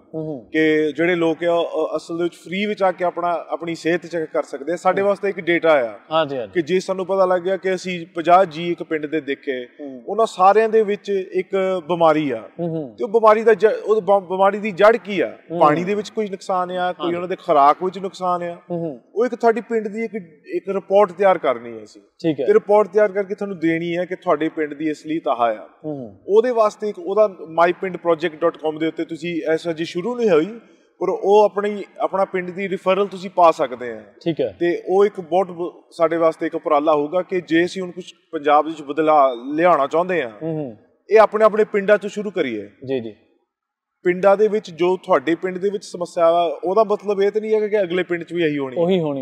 ਕਿ ਜਿਹੜੇ ਲੋਕ ਆ ਅਸਲ ਦੇ ਵਿੱਚ ਫ੍ਰੀ ਵਿੱਚ ਆ ਕੇ ਆਪਣੀ ਸਿਹਤ ਚੈੱਕ ਕਰ ਸਕਦੇ ਆ। ਸਾਡੇ ਵਾਸਤੇ ਇੱਕ ਡੇਟਾ ਆ ਕਿ ਜੇ ਸਾਨੂੰ ਪਤਾ ਲੱਗ ਗਿਆ ਕਿ ਅਸੀਂ 50 ਜੀ ਇੱਕ ਪਿੰਡ ਦੇ ਦੇਖੇ, ਉਹਨਾਂ ਸਾਰਿਆਂ ਦੇ ਵਿੱਚ ਇੱਕ ਬਿਮਾਰੀ ਆ, ਤੇ ਉਹ ਬਿਮਾਰੀ ਦੀ ਜੜ ਕੀ ਆ, ਪਾਣੀ ਦੇ ਵਿੱਚ ਕੋਈ ਨੁਕਸਾਨ ਆ, ਕੋਈ ਉਹਨਾਂ ਦੇ ਖੁਰਾਕ ਵਿੱਚ ਨੁਕਸਾਨ ਆ, ਉਹ ਇੱਕ ਤੁਹਾਡੀ ਪਿੰਡ ਦੀ ਇੱਕ ਰਿਪੋਰਟ ਤਿਆਰ ਕਰਨੀ ਹੈ ਅਸੀਂ, ਤੇ ਰਿਪੋਰਟ ਤਿਆਰ ਕਰਕੇ ਤੁਹਾਨੂੰ ਦੇਣੀ ਹੈ ਕਿ ਤੁਹਾਡੇ ਪਿੰਡ ਦੀ ਅਸਲੀਅਤ ਆਹ ਆ। ਉਹਦੇ ਵਾਸਤੇ ਇੱਕ ਉਹਦਾ mypindproject.com ਦੇ ਉੱਤੇ ਤੁਸੀਂ ਐਸਾ ਜੀ ਸ਼ੁਰੂ ਨਹੀਂ ਹੋਈ, ਪਰ ਉਹ ਆਪਣਾ ਪਿੰਡ ਦੀ ਰਿਫਰਲ ਤੁਸੀਂ ਪਾ ਸਕਦੇ ਆ। ਠੀਕ ਹੈ, ਤੇ ਉਹ ਇੱਕ ਬਹੁਤ ਸਾਡੇ ਵਾਸਤੇ ਇੱਕ ਉਪਰਾਲਾ ਹੋਊਗਾ ਕਿ ਜੇ ਅਸੀਂ ਹੁਣ ਕੁਝ ਪੰਜਾਬ ਵਿੱਚ ਬਦਲਾਅ ਲਿਆਉਣਾ ਚਾਹੁੰਦੇ ਆ, ਇਹ ਆਪਣੇ ਪਿੰਡਾਂ ਤੋਂ ਸ਼ੁਰੂ ਕਰੀਏ। ਜੀ ਜੀ, ਪਿੰਡਾਂ ਦੇ ਵਿੱਚ ਜੋ ਤੁਹਾਡੇ ਪਿੰਡ ਦੇ ਵਿੱਚ ਸਮੱਸਿਆ ਆ, ਉਹਦਾ ਮਤਲਬ ਇਹ ਤਾਂ ਨਹੀਂ ਹੈ ਕਿ ਅਗਲੇ ਪਿੰਡ 'ਚ ਵੀ ਇਹੀ ਹੋਣੀ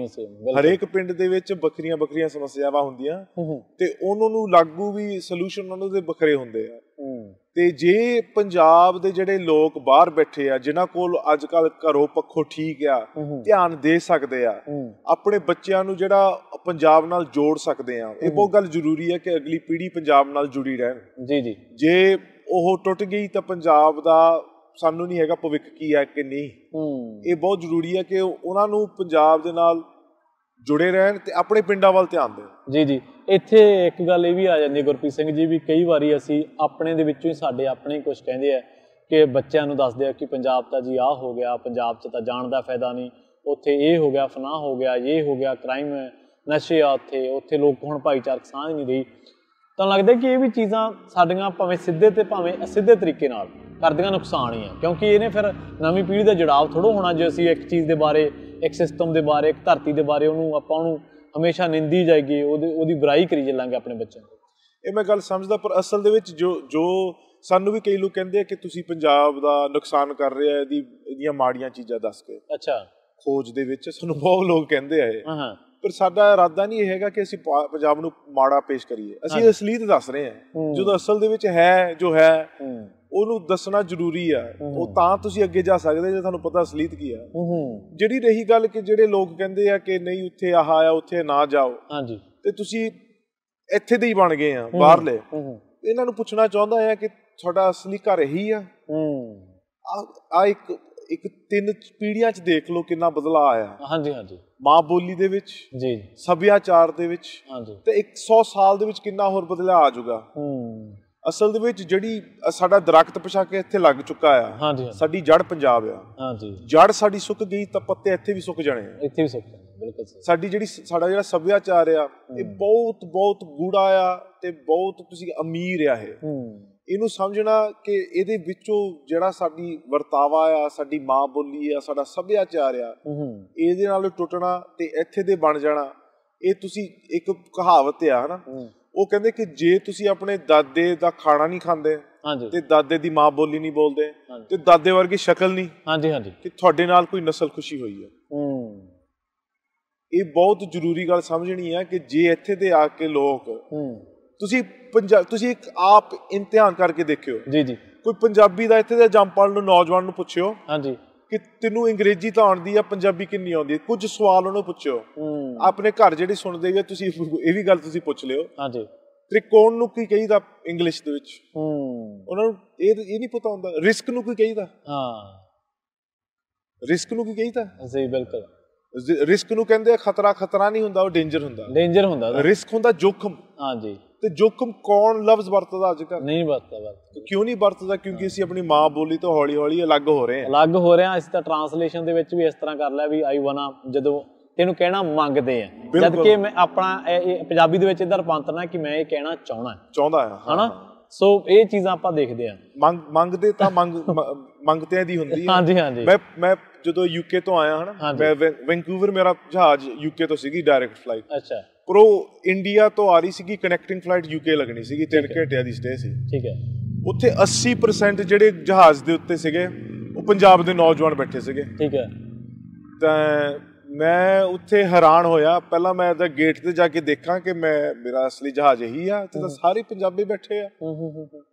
ਹੈ। ਹਰੇਕ ਪਿੰਡ ਦੇ ਵਿੱਚ ਵੱਖਰੀਆਂ ਸਮੱਸਿਆਵਾਂ ਹੁੰਦੀਆਂ, ਤੇ ਉਹਨਾਂ ਨੂੰ ਲਾਗੂ ਵੀ ਸੋਲੂਸ਼ਨ ਉਹਨਾਂ ਦੇ ਵੱਖਰੇ ਹੁੰਦੇ ਆ। ਤੇ ਜੇ ਪੰਜਾਬ ਦੇ ਜਿਹੜੇ ਲੋਕ ਬਾਹਰ ਬੈਠੇ ਆ, ਜਿਨ੍ਹਾਂ ਕੋਲ ਅੱਜ ਕੱਲ ਘਰੋਂ ਪੱਖੋਂ ਠੀਕ ਆ, ਧਿਆਨ ਦੇ ਸਕਦੇ ਆ, ਆਪਣੇ ਬੱਚਿਆਂ ਨੂੰ ਜਿਹੜਾ ਪੰਜਾਬ ਨਾਲ ਜੋੜ ਸਕਦੇ ਆ, ਇਹ ਬਹੁਤ ਗੱਲ ਜ਼ਰੂਰੀ ਹੈ ਕਿ ਅਗਲੀ ਪੀੜ੍ਹੀ ਪੰਜਾਬ ਨਾਲ ਜੁੜੀ ਰਹਿਣ। ਜੀ ਜੀ, ਜੇ ਉਹ ਟੁੱਟ ਗਈ ਤਾਂ ਪੰਜਾਬ ਦਾ ਸਾਨੂੰ ਨਹੀਂ ਹੈਗਾ ਭਵਿੱਖ ਕੀ ਹੈ ਕਿ ਨਹੀਂ। ਇਹ ਬਹੁਤ ਜ਼ਰੂਰੀ ਹੈ ਕਿ ਉਹਨਾਂ ਨੂੰ ਪੰਜਾਬ ਦੇ ਨਾਲ ਜੁੜੇ ਰਹਿਣ ਤੇ ਆਪਣੇ ਪਿੰਡਾਂ ਵੱਲ ਧਿਆਨ ਦੇਣ। ਜੀ ਜੀ, ਇੱਥੇ ਇੱਕ ਗੱਲ ਇਹ ਵੀ ਆ ਜਾਂਦੀ ਹੈ ਗੁਰਪ੍ਰੀਤ ਸਿੰਘ ਜੀ, ਵੀ ਕਈ ਵਾਰੀ ਅਸੀਂ ਆਪਣੇ ਦੇ ਵਿੱਚੋਂ ਹੀ ਸਾਡੇ ਆਪਣੇ ਕੁਝ ਕਹਿੰਦੇ ਆ ਕਿ ਬੱਚਿਆਂ ਨੂੰ ਦੱਸਦੇ ਆ ਕਿ ਪੰਜਾਬ ਤਾਂ ਜੀ ਆਹ ਹੋ ਗਿਆ, ਪੰਜਾਬ 'ਚ ਤਾਂ ਜਾਣ ਦਾ ਫਾਇਦਾ ਨਹੀਂ, ਉੱਥੇ ਇਹ ਹੋ ਗਿਆ, ਫਲਾਹ ਹੋ ਗਿਆ, ਇਹ ਹੋ ਗਿਆ, ਕ੍ਰਾਈਮ ਹੈ, ਨਸ਼ੇ ਆ, ਉੱਥੇ ਲੋਕ ਹੁਣ ਭਾਈਚਾਰਕ ਸਾਂਝ ਨਹੀਂ ਰਹੀ। ਤਾਂ ਲੱਗਦਾ ਕਿ ਇਹ ਵੀ ਚੀਜ਼ਾਂ ਸਾਡੀਆਂ ਭਾਵੇਂ ਸਿੱਧੇ ਤੇ ਭਾਵੇਂ ਅਸਿੱਧੇ ਤਰੀਕੇ ਨਾਲ ਕਰਦੀਆਂ ਨੁਕਸਾਨ ਹੀ ਆ, ਕਿਉਂਕਿ ਇਹਨੇ ਫਿਰ ਨਵੀਂ ਪੀੜ੍ਹੀ ਦਾ ਜੁੜਾਵ ਥੋੜ੍ਹਾ ਹੋਣਾ ਜੇ ਅਸੀਂ ਇੱਕ ਚੀਜ਼ ਦੇ ਬਾਰੇ, ਇੱਕ ਸਿਸਟਮ ਦੇ ਬਾਰੇ, ਇੱਕ ਧਰਤੀ ਦੇ ਬਾਰੇ ਉਹਨੂੰ ਹਮੇਸ਼ਾ ਨਿੰਦੀ ਜਾਈਏ, ਉਹਦੀ ਬੁਰਾਈ ਕਰੀ ਚੱਲਾਂਗੇ ਆਪਣੇ ਬੱਚਿਆਂ ਨੂੰ। ਇਹ ਮੈਂ ਗੱਲ ਸਮਝਦਾ, ਪਰ ਅਸਲ ਦੇ ਵਿੱਚ ਜੋ ਸਾਨੂੰ ਵੀ ਕਈ ਲੋਕ ਕਹਿੰਦੇ ਆ ਕਿ ਤੁਸੀਂ ਪੰਜਾਬ ਦਾ ਨੁਕਸਾਨ ਕਰ ਰਹੇ ਆ ਇਹਦੀਆਂ ਮਾੜੀਆਂ ਚੀਜ਼ਾਂ ਦੱਸ ਕੇ। ਅੱਛਾ, ਖੋਜ ਦੇ ਵਿੱਚ ਸਾਨੂੰ ਬਹੁਤ ਲੋਕ ਕਹਿੰਦੇ ਆ ਇਹ, ਪਰ ਸਾਡਾ ਇਰਾਦਾ ਨਹੀਂ ਇਹ ਹੈਗਾ ਕਿ ਅਸੀਂ ਪੰਜਾਬ ਨੂੰ ਮਾੜਾ ਪੇਸ਼ ਕਰੀਏ। ਅਸੀਂ ਅਸਲੀਅਤ ਦੱਸ ਰਹੇ ਹਾਂ, ਜਦੋਂ ਅਸਲ ਦੇ ਵਿੱਚ ਹੈ ਜੋ ਹੈ ਉਹਨੂੰ ਦੱਸਣਾ ਜ਼ਰੂਰੀ ਆ। ਉਹ ਤਾਂ ਤੁਸੀਂ ਅੱਗੇ ਜਾ ਸਕਦੇ ਜੇ ਤੁਹਾਨੂੰ ਪਤਾ ਅਸਲੀਅਤ ਕੀ ਆ। ਜਿਹੜੀ ਰਹੀ ਗੱਲ ਕਿ ਜਿਹੜੇ ਲੋਕ ਕਹਿੰਦੇ ਆ ਕਿ ਨਹੀਂ ਉੱਥੇ ਆਹ ਆ, ਉੱਥੇ ਨਾ ਜਾਓ, ਤੇ ਤੁਸੀਂ ਇੱਥੇ ਦੇ ਹੀ ਬਣ ਗਏ ਆ ਬਾਹਰਲੇ, ਇਹਨਾਂ ਨੂੰ ਪੁੱਛਣਾ ਚਾਹੁੰਦਾ ਆ ਕਿ ਤੁਹਾਡਾ ਅਸਲੀ ਘਰ ਇਹੀ ਆ? ਆ ਇੱਕ 3 ਪੀੜ੍ਹੀਆਂ 'ਚ ਦੇਖ ਲਓ ਕਿੰਨਾ ਬਦਲਾਅ ਆਇਆ। ਹਾਂਜੀ ਹਾਂਜੀ, ਮਾਂ ਬੋਲੀ ਦੇ ਵਿੱਚ, ਜੀ ਸੱਭਿਆਚਾਰ ਦੇ ਵਿੱਚ, ਤੇ 100 ਸਾਲ ਦੇ ਵਿੱਚ ਕਿੰਨਾ ਹੋਰ ਬਦਲਾਅ ਆ ਜਾਊਗਾ। ਅਸਲ ਦੇ ਵਿੱਚ ਜਿਹੜੀ ਸਾਡਾ ਦਰਖਤ ਪਛਾ ਕੇ ਇੱਥੇ ਲੱਗ ਚੁੱਕਾ ਆ, ਸਾਡੀ ਜੜ ਪੰਜਾਬ ਆ। ਜੜ ਸਾਡੀ ਸੁੱਕ ਗਈ ਤਾਂ ਪੱਤੇ ਇੱਥੇ ਵੀ ਸੁੱਕ ਜਾਣੇ ਆ, ਇੱਥੇ ਵੀ ਸੁੱਕ ਜਾਣੇ। ਬਿਲਕੁਲ, ਸਾਡਾ ਜਿਹੜਾ ਸੱਭਿਆਚਾਰ ਆ ਇਹ ਬਹੁਤ ਗੂੜਾ ਆ ਤੇ ਬਹੁਤ ਤੁਸੀਂ ਅਮੀਰ ਆ। ਇਹਨੂੰ ਸਮਝਣਾ ਕਿ ਇਹਦੇ ਵਿੱਚੋਂ ਜਿਹੜਾ ਸਾਡੀ ਵਰਤਾਵਾ ਆ, ਸਾਡੀ ਮਾਂ ਬੋਲੀ ਆ, ਸਾਡਾ ਸੱਭਿਆਚਾਰ ਆ, ਇਹਦੇ ਨਾਲ ਟੁੱਟਣਾ ਤੇ ਇੱਥੇ ਦੇ ਬਣ ਜਾਣਾ। ਇਹ ਤੁਸੀਂ ਇੱਕ ਕਹਾਵਤ ਆ ਹਨਾ, ਉਹ ਕਹਿੰਦੇ ਕਿ ਜੇ ਤੁਸੀਂ ਆਪਣੇ ਦਾਦੇ ਦਾ ਖਾਣਾ ਨਹੀਂ ਖਾਂਦੇ ਤੇ ਦਾਦੇ ਦੀ ਮਾਂ ਬੋਲੀ ਨਹੀਂ ਬੋਲਦੇ ਤੇ ਦਾਦੇ ਵਰਗੀ ਸ਼ਕਲ ਨਹੀਂ, ਕਿ ਤੁਹਾਡੇ ਨਾਲ ਕੋਈ ਨਸਲ ਖੁਸ਼ੀ ਹੋਈ ਹੈ। ਇਹ ਬਹੁਤ ਜ਼ਰੂਰੀ ਗੱਲ ਸਮਝਣੀ ਹੈ ਕਿ ਜੇ ਇੱਥੇ ਦੇ ਆ ਕੇ ਲੋਕ, ਤੁਸੀਂ ਇੱਕ ਆਪ ਇਮਤਿਹਾਨ ਕਰਕੇ ਦੇਖਿਓ, ਕੋਈ ਪੰਜਾਬੀ ਦਾ ਇੱਥੇ ਦੇ ਜੰਮਪਲ ਨੂੰ ਨੌਜਵਾਨ ਨੂੰ ਪੁੱਛਿਓ ਕਿ ਤੈਨੂੰ ਅੰਗਰੇਜ਼ੀ ਤਾਂ ਆਉਂਦੀ ਆ, ਪੰਜਾਬੀ ਕਿੰਨੀ ਆਉਂਦੀ ਹੈ, ਕੁਝ ਸਵਾਲ ਉਹਨੂੰ ਪੁੱਛਿਓ। ਆਪਣੇ ਘਰ ਜਿਹੜੇ ਸੁਣਦੇ ਵੀ ਤੁਸੀਂ ਇਹ ਵੀ ਗੱਲ ਤੁਸੀਂ ਪੁੱਛ ਲਿਓ, ਤ੍ਰਿਕੋਣ ਨੂੰ ਕੀ ਕਹੀਦਾ ਇੰਗਲਿਸ਼ ਦੇ ਵਿੱਚ, ਉਹਨਾਂ ਨੂੰ ਇਹ ਨਹੀਂ ਪਤਾ ਹੁੰਦਾ। ਰਿਸਕ ਨੂੰ ਕੀ ਕਹੀਦਾ, ਰਿਸਕ ਨੂੰ ਕੀ ਕਹੀਦਾ? ਸਹੀ, ਬਿਲਕੁਲ। ਰਿਸਕ ਨੂੰ ਕਹਿੰਦੇ ਖਤਰਾ ਨਹੀਂ ਹੁੰਦਾ, ਉਹ ਡੇਂਜਰ ਹੁੰਦਾ। ਰਿਸਕ ਹੁੰਦਾ ਜੋਖਮ। ਤੇ ਜੋਖਮ ਕੌਣ ਲਫ਼ਜ਼ ਵਰਤਦਾ ਅੱਜ ਕੱਲ੍ਹ? ਨਹੀਂ ਵਰਤਦਾ। ਕਿਉਂ ਨਹੀਂ ਵਰਤਦਾ? ਕਿਉਂਕਿ ਅਸੀਂ ਆਪਣੀ ਮਾਂ ਬੋਲੀ ਤੋਂ ਹੌਲੀ ਅਲੱਗ ਹੋ ਰਹੇ ਹਾਂ। ਅਸੀਂ ਤਾਂ ਟਰਾਂਸਲੇਸ਼ਨ ਦੇ ਵਿੱਚ ਵੀ ਇਸ ਤਰ੍ਹਾਂ ਕਰ ਲਿਆ ਵੀ ਆਈ ਵਨਾ, ਜਦੋਂ ਤੈਨੂੰ ਕਹਿਣਾ ਮੰਗਦੇ ਆ, ਜਦ ਕਿ ਮੈਂ ਆਪਣਾ ਪੰਜਾਬੀ ਦੇ ਵਿੱਚ ਇਹਦਾ ਰੂਪਾਂਤਰਨਾ ਕਿ ਮੈਂ ਇਹ ਕਹਿਣਾ ਚਾਹੁੰਦਾ ਹਨਾ। ਸੋ ਇਹ ਚੀਜ਼ਾਂ ਆਪਾਂ ਦੇਖਦੇ ਆ। ਮੰਗਦੇ ਤਾਂ ਮੰਗਤਿਆਂ ਦੀ ਹੁੰਦੀ ਹੈ। ਮੈਂ ਜਦੋਂ ਯੂਕੇ ਤੋਂ ਆਇਆ ਹਨਾ, ਮੈਂ ਵੈਨਕੂਵਰ, ਮੇਰਾ ਜਹਾਜ਼ ਯੂਕੇ ਤੋਂ ਸੀਗੀ ਡਾਇਰੈਕਟ ਫਲਾਈਟ। ਅੱਛਾ, ਪਰ ਉਹ ਇੰਡੀਆ ਤੋਂ ਆ ਰਹੀ ਸੀਗੀ, ਕਨੈਕਟਿੰਗ ਫਲਾਈਟ ਯੂਕੇ ਲੱਗਣੀ ਸੀਗੀ, 3 ਘੰਟਿਆਂ ਦੀ ਸਟੇ ਸੀ। ਠੀਕ ਹੈ, ਉੱਥੇ 80% ਜਿਹੜੇ ਜਹਾਜ਼ ਦੇ ਉੱਤੇ ਸੀਗੇ ਉਹ ਪੰਜਾਬ ਦੇ ਨੌਜਵਾਨ ਬੈਠੇ ਸੀਗੇ। ਠੀਕ ਹੈ, ਤਾਂ ਮੈਂ ਉੱਥੇ ਹੈਰਾਨ ਹੋਇਆ। ਪਹਿਲਾਂ ਮੈਂ ਤਾਂ ਗੇਟ ਤੇ ਜਾ ਕੇ ਦੇਖਾਂ ਕਿ ਮੇਰਾ ਅਸਲੀ ਜਹਾਜ਼ ਇਹੀ ਆ, ਤੇ ਤਾਂ ਸਾਰੇ ਪੰਜਾਬੀ ਬੈਠੇ ਆ।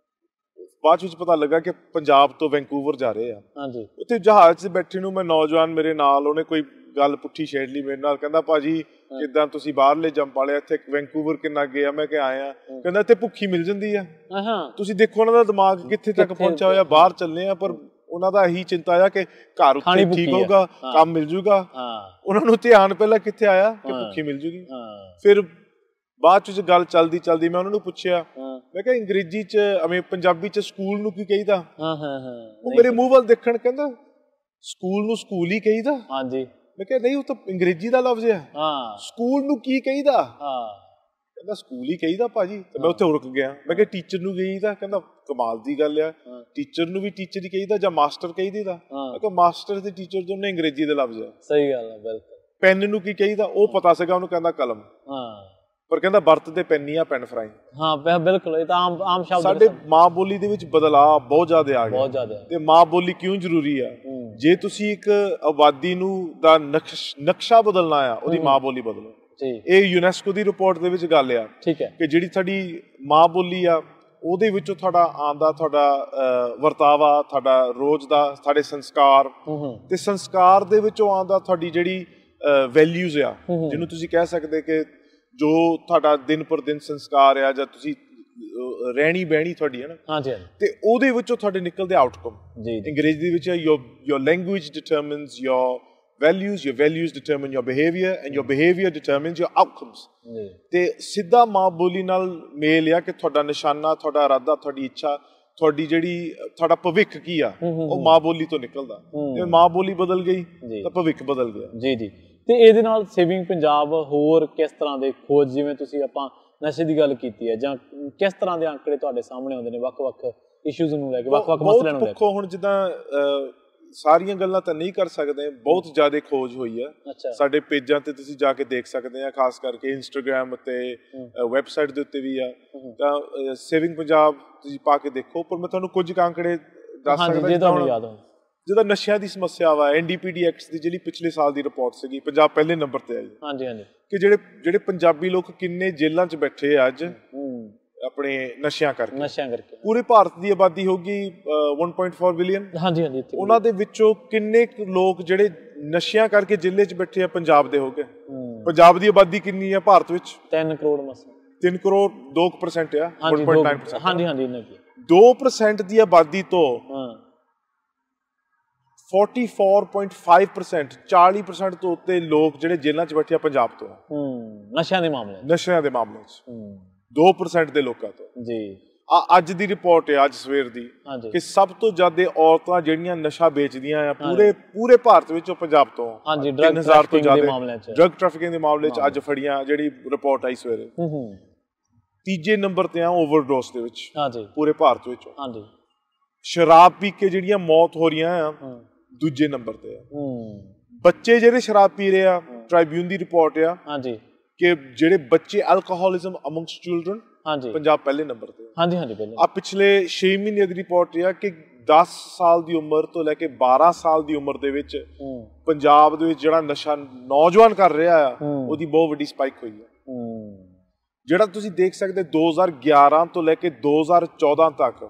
ਬਾਅਦ ਵਿੱਚ ਪਤਾ ਲੱਗਾ ਕਿ ਪੰਜਾਬ ਤੋਂ ਵੈਨਕੂਵਰ ਜਾ ਰਹੇ ਆ। ਉੱਥੇ ਜਹਾਜ਼ 'ਚ ਬੈਠੇ ਨੂੰ ਮੈਂ ਨੌਜਵਾਨ ਮੇਰੇ ਨਾਲ, ਉਹਨੇ ਕੋਈ ਗੱਲ ਪੁੱਠੀ ਛੇੜ ਲਈ ਮੇਰੇ ਨਾਲ, ਕਹਿੰਦਾ ਭਾਜੀ ਕਿੱਦਾਂ ਤੁਸੀਂ ਬਾਹਰਲੇ ਜੰਪ ਵਾਲੇ ਇੱਥੇ ਵੈਂਕੂਵਰ ਕਿੰਨਾ ਗਏ ਆ, ਮੈਂ ਕਿਹਾ ਆਏ ਆ, ਕਹਿੰਦਾ ਇੱਥੇ ਭੁੱਖੀ ਮਿਲ ਜਾਂਦੀ ਆ। ਤੁਸੀਂ ਦੇਖੋ ਉਹਨਾਂ ਦਾ ਦਿਮਾਗ ਕਿੱਥੇ ਤੱਕ ਪਹੁੰਚਿਆ ਹੋਇਆ, ਬਾਹਰ ਚੱਲੇ ਆ ਪਰ ਉਹਨਾਂ ਦਾ ਇਹੀ ਚਿੰਤਾ ਆ ਕਿ ਘਰ ਉੱਥੇ ਠੀਕ ਹੋਊਗਾ, ਕੰਮ ਮਿਲ ਜੂਗਾ। ਉਹਨਾਂ ਨੂੰ ਧਿਆਨ ਪਹਿਲਾਂ ਕਿੱਥੇ ਆਇਆ ਕਿ ਭੁੱਖੀ ਮਿਲ ਜੂਗੀ। ਫਿਰ ਬਾਅਦ ਚ ਗੱਲ ਚੱਲਦੀ ਮੈਂ ਉਹਨਾਂ ਨੂੰ ਪੁੱਛਿਆ, ਮੈਂ ਕਿਹਾ ਅੰਗਰੇਜ਼ੀ ਚ ਪੰਜਾਬੀ ਚ ਸਕੂਲ ਨੂੰ ਕੀ ਕਹੀਦਾ? ਉਹ ਮੇਰੇ ਮੂੰਹ ਵੱਲ ਦੇਖਣ, ਕਹਿੰਦਾ ਸਕੂਲ ਨੂੰ ਸਕੂਲ ਹੀ ਕਹੀਦਾ। ਮੈਂ ਕਿਹਾ ਨਹੀਂ, ਉਹ ਤਾਂ ਅੰਗਰੇਜ਼ੀ ਦਾ ਲਫ਼ਜ਼ ਆ, ਸਕੂਲ ਨੂੰ ਕੀ ਕਹੀਦਾ? ਕਹਿੰਦਾ ਸਕੂਲ ਹੀ ਕਹੀਦਾ ਭਾਜੀ। ਤੇ ਮੈਂ ਉੱਥੇ ਰੁਕ ਗਿਆ। ਮੈਂ ਕਿਹਾ ਟੀਚਰ ਨੂੰ ਕਹੀਦਾ? ਕਹਿੰਦਾ ਕਮਾਲ ਦੀ ਗੱਲ ਆ, ਟੀਚਰ ਨੂੰ ਵੀ ਟੀਚਰ ਹੀ ਕਹੀਦਾ ਜਾਂ ਮਾਸਟਰ ਕਹੀਦਾ? ਮੈਂ ਕਿਹਾ ਮਾਸਟਰ ਤੇ ਟੀਚਰ ਦੋਨੇ ਅੰਗਰੇਜ਼ੀ ਦੇ ਲਫ਼ਜ਼ ਆ। ਸਹੀ ਗੱਲ ਆ, ਬਿਲਕੁਲ। ਪੈਨ ਨੂੰ ਕੀ ਕਹੀਦਾ? ਉਹ ਪਤਾ ਸੀਗਾ ਉਹਨੂੰ, ਕਹਿੰਦਾ ਕਲਮ। ਪਰ ਕਹਿੰਦਾ ਵਰਤਦੇ ਪੈਨ ਨਹੀਂ ਆ, ਪੈਨ ਫਰਾਈ। ਹਾਂ ਬਿਲਕੁਲ, ਇਹ ਤਾਂ ਆਮ ਸ਼ਬਦ। ਸਾਡੇ ਮਾਂ ਬੋਲੀ ਦੇ ਵਿੱਚ ਬਦਲਾਅ ਬਹੁਤ ਜ਼ਿਆਦਾ ਆ ਗਿਆ, ਬਹੁਤ ਜ਼ਿਆਦਾ। ਤੇ ਮਾਂ ਬੋਲੀ ਕਿਉਂ ਜ਼ਰੂਰੀ ਆ? ਜੇ ਤੁਸੀਂ ਇੱਕ ਆਬਾਦੀ ਨੂੰ ਦਾ ਨਕਸ਼ਾ ਬਦਲਣਾ ਆ, ਉਹਦੀ ਮਾਂ ਬੋਲੀ ਬਦਲੋ। ਇਹ ਯੂਨੈਸਕੋ ਦੀ ਰਿਪੋਰਟ ਦੇ ਵਿੱਚ ਗੱਲ ਆ ਕਿ ਜਿਹੜੀ ਸਾਡੀ ਮਾਂ ਬੋਲੀ ਆ, ਉਹਦੇ ਵਿੱਚੋਂ ਤੁਹਾਡਾ ਆਉਂਦਾ, ਤੁਹਾਡਾ ਵਰਤਾਵਾ, ਤੁਹਾਡਾ ਰੋਜ਼ ਦਾ, ਸਾਡੇ ਸੰਸਕਾਰ, ਤੇ ਸੰਸਕਾਰ ਦੇ ਵਿੱਚੋਂ ਆਉਂਦਾ ਤੁਹਾਡੀ ਜਿਹੜੀ ਵੈਲਿਊਜ਼ ਆ, ਜਿਹਨੂੰ ਤੁਸੀਂ ਕਹਿ ਸਕਦੇ ਕਿ ਜੋ ਤੁਹਾਡਾ ਦਿਨ ਪਰ ਦਿਨ ਸੰਸਕਾਰ ਆ, ਜਾਂ ਤੁਸੀਂ ਰਹਿਣੀ ਬਹਿਣੀ ਤੁਹਾਡੀ ਹੈ ਨਾ, ਤੇ ਉਹਦੇ ਵਿੱਚੋਂ ਤੁਹਾਡੇ ਨਿਕਲਦੇ ਆਊਟਕਮ। ਅੰਗਰੇਜ਼ੀ ਦੇ ਵਿੱਚ your language determines your values determine your behavior and your behavior determines your outcomes। ਤੇ ਸਿੱਧਾ ਮਾਂ ਬੋਲੀ ਨਾਲ ਮੇਲ ਆ ਕਿ ਤੁਹਾਡਾ ਨਿਸ਼ਾਨਾ, ਤੁਹਾਡਾ ਇਰਾਦਾ, ਤੁਹਾਡੀ ਇੱਛਾ, ਤੁਹਾਡੀ ਜਿਹੜੀ ਤੁਹਾਡਾ ਭਵਿੱਖ ਕੀ ਆ, ਉਹ ਮਾਂ ਬੋਲੀ ਤੋਂ ਨਿਕਲਦਾ। ਤੇ ਮਾਂ ਬੋਲੀ ਬਦਲ ਗਈ ਤਾਂ ਭਵਿੱਖ ਬਦਲ ਗਿਆ। ਜੀ। ਤੇ ਇਹਦੇ ਨਾਲ ਸੇਵਿੰਗ ਪੰਜਾਬ ਹੋਰ ਕਿਸ ਤਰ੍ਹਾਂ ਦੇ ਖੋਜ, ਜਿਵੇਂ ਤੁਸੀਂ ਆਪਾਂ ਨਸ਼ੇ ਦੀ ਗੱਲ ਕੀਤੀ ਹੈ, ਜਾਂ ਕਿਸ ਤਰ੍ਹਾਂ ਦੇ ਅੰਕੜੇ ਤੁਹਾਡੇ ਸਾਹਮਣੇ ਆਉਂਦੇ ਨੇ ਵੱਖ-ਵੱਖ ਇਸ਼ੂਜ਼ ਨੂੰ ਲੈ ਕੇ, ਵੱਖ-ਵੱਖ ਮਸਲਿਆਂ ਨੂੰ ਲੈ ਕੇ? ਹੁਣ ਜਿੱਦਾਂ ਸਾਰੀਆਂ ਗੱਲਾਂ ਤਾਂ ਨਹੀਂ ਕਰ ਸਕਦੇ, ਬਹੁਤ ਜ਼ਿਆਦਾ ਖੋਜ ਹੋਈ ਆ। ਸਾਡੇ ਪੇਜਾਂ ਤੇ ਤੁਸੀਂ ਜਾ ਕੇ ਦੇਖ ਸਕਦੇ ਆ, ਖਾਸ ਕਰਕੇ ਇੰਸਟਾਗ੍ਰਾਮ ਅਤੇ ਵੈਬਸਾਈਟ ਦੇ ਉੱਤੇ ਵੀ ਆ, ਤਾਂ ਸੇਵਿੰਗ ਪੰਜਾਬ ਤੁਸੀਂ ਪਾ ਕੇ ਦੇਖੋ। ਪਰ ਮੈਂ ਤੁਹਾਨੂੰ ਕੁਝ ਅੰਕੜੇ ਦੱਸ ਸਕਦਾ। ਜਿੱਦਾਂ ਨਸ਼ਿਆਂ ਦੀ ਸਮੱਸਿਆ ਵਾ, NDPDX ਦੀ ਜਿਹੜੀ ਪਿਛਲੇ ਸਾਲ ਦੀ ਰਿਪੋਰਟ ਸੀਗੀ, ਪੰਜਾਬ ਪਹਿਲੇ ਨੰਬਰ ਤੇ ਆਈ ਕਿ ਜਿਹੜੇ ਪੰਜਾਬੀ ਲੋਕ ਕਿੰਨੇ ਜੇਲ੍ਹਾਂ 'ਚ ਬੈਠੇ ਆ ਅੱਜ ਆਪਣੇ ਨਸ਼ਿਆਂ ਕਰਕੇ। ਪੂਰੇ ਭਾਰਤ ਦੀ ਆਬਾਦੀ ਹੋਗੀ 1.4 ਬਿਲੀਅਨ। ਉਹਨਾਂ ਦੇ ਵਿੱਚੋਂ ਕਿੰਨੇ ਲੋਕ ਜਿਹੜੇ ਨਸ਼ਿਆਂ ਕਰਕੇ ਜੇਲ੍ਹ 'ਚ ਬੈਠੇ ਆ ਪੰਜਾਬ ਦੇ ਹੋ ਗਏ? ਪੰਜਾਬ ਦੀ ਆਬਾਦੀ ਕਿੰਨੀ ਆ ਭਾਰਤ ਵਿੱਚ? 3 ਕਰੋੜ ਮਸਾਂ। 3 ਕਰੋੜ 2% ਆ, 1.9%। 2% ਦੀ ਆਬਾਦੀ ਤੋਂ 44.5%, 40% ਤੋਂ ਉੱਤੇ ਲੋਕ ਜਿਹੜੇ ਜੇਲ੍ਹਾਂ 'ਚ ਬੈਠੇ ਆ ਪੰਜਾਬ ਤੋਂ, ਨਸ਼ਿਆਂ ਦੇ ਮਾਮਲੇ 'ਚ 2% ਦੇ ਲੋਕਾਂ ਤੋਂ। ਜੀ। ਅੱਜ ਦੀ ਰਿਪੋਰਟ ਹੈ, ਅੱਜ ਸਵੇਰ ਦੀ, ਕਿ ਸਭ ਤੋਂ ਜ਼ਿਆਦਾ ਔਰਤਾਂ ਜਿਹੜੀਆਂ ਨਸ਼ਾ ਵੇਚਦੀਆਂ ਆ ਪੂਰੇ ਭਾਰਤ ਵਿੱਚ, ਉਹ ਪੰਜਾਬ ਤੋਂ। 3000 ਤੋਂ ਜ਼ਿਆਦਾ ਡਰੱਗ ਟ੍ਰੈਫਿਕਿੰਗ ਦੇ ਮਾਮਲੇ 'ਚ ਅੱਜ ਫੜੀਆਂ, ਜਿਹੜੀ ਰਿਪੋਰਟ ਆਈ ਸਵੇਰੇ। ਤੀਜੇ ਨੰਬਰ ਤੇ ਆ ਓਵਰਡੋਸ ਦੇ ਵਿੱਚ ਪੂਰੇ ਭਾਰਤ ਵਿੱਚ। ਸ਼ਰਾਬ ਪੀ ਕੇ ਜਿਹੜੀਆਂ ਮੌਤ ਹੋ ਰਹੀਆਂ ਆ, ਦੂਜੇ ਨੰਬਰ ਤੇ ਆ। ਬੱਚੇ ਜਿਹੜੇ ਸ਼ਰਾਬ ਪੀ ਰਹੇ ਆ, ਟ੍ਰਾਈਬਿਊਨ ਦੀ ਰਿਪੋਰਟ ਆ ਕਿ ਜਿਹੜੇ ਬੱਚੇ ਅਲਕੋਹਲਿਜ਼ਮ ਅਮੰਗਸਟ ਚਿਲਡਰਨ, ਪੰਜਾਬ ਪਹਿਲੇ ਨੰਬਰ ਤੇ। ਆ ਪਿਛਲੇ 6 ਮਹੀਨੇ ਦੀ ਰਿਪੋਰਟ ਆ ਕਿ 10 ਸਾਲ ਦੀ ਉਮਰ ਤੋਂ ਲੈ ਕੇ 12 ਸਾਲ ਦੀ ਉਮਰ ਦੇ ਵਿੱਚ ਪੰਜਾਬ ਦੇ ਵਿੱਚ ਜਿਹੜਾ ਨਸ਼ਾ ਨੌਜਵਾਨ ਕਰ ਰਿਹਾ ਆ, ਉਹਦੀ ਬਹੁਤ ਵੱਡੀ ਸਪਾਈਕ ਹੋਈ ਆ। ਜਿਹੜਾ ਤੁਸੀਂ ਦੇਖ ਸਕਦੇ 2011 ਤੋਂ ਲੈ ਕੇ 2014 ਤੱਕ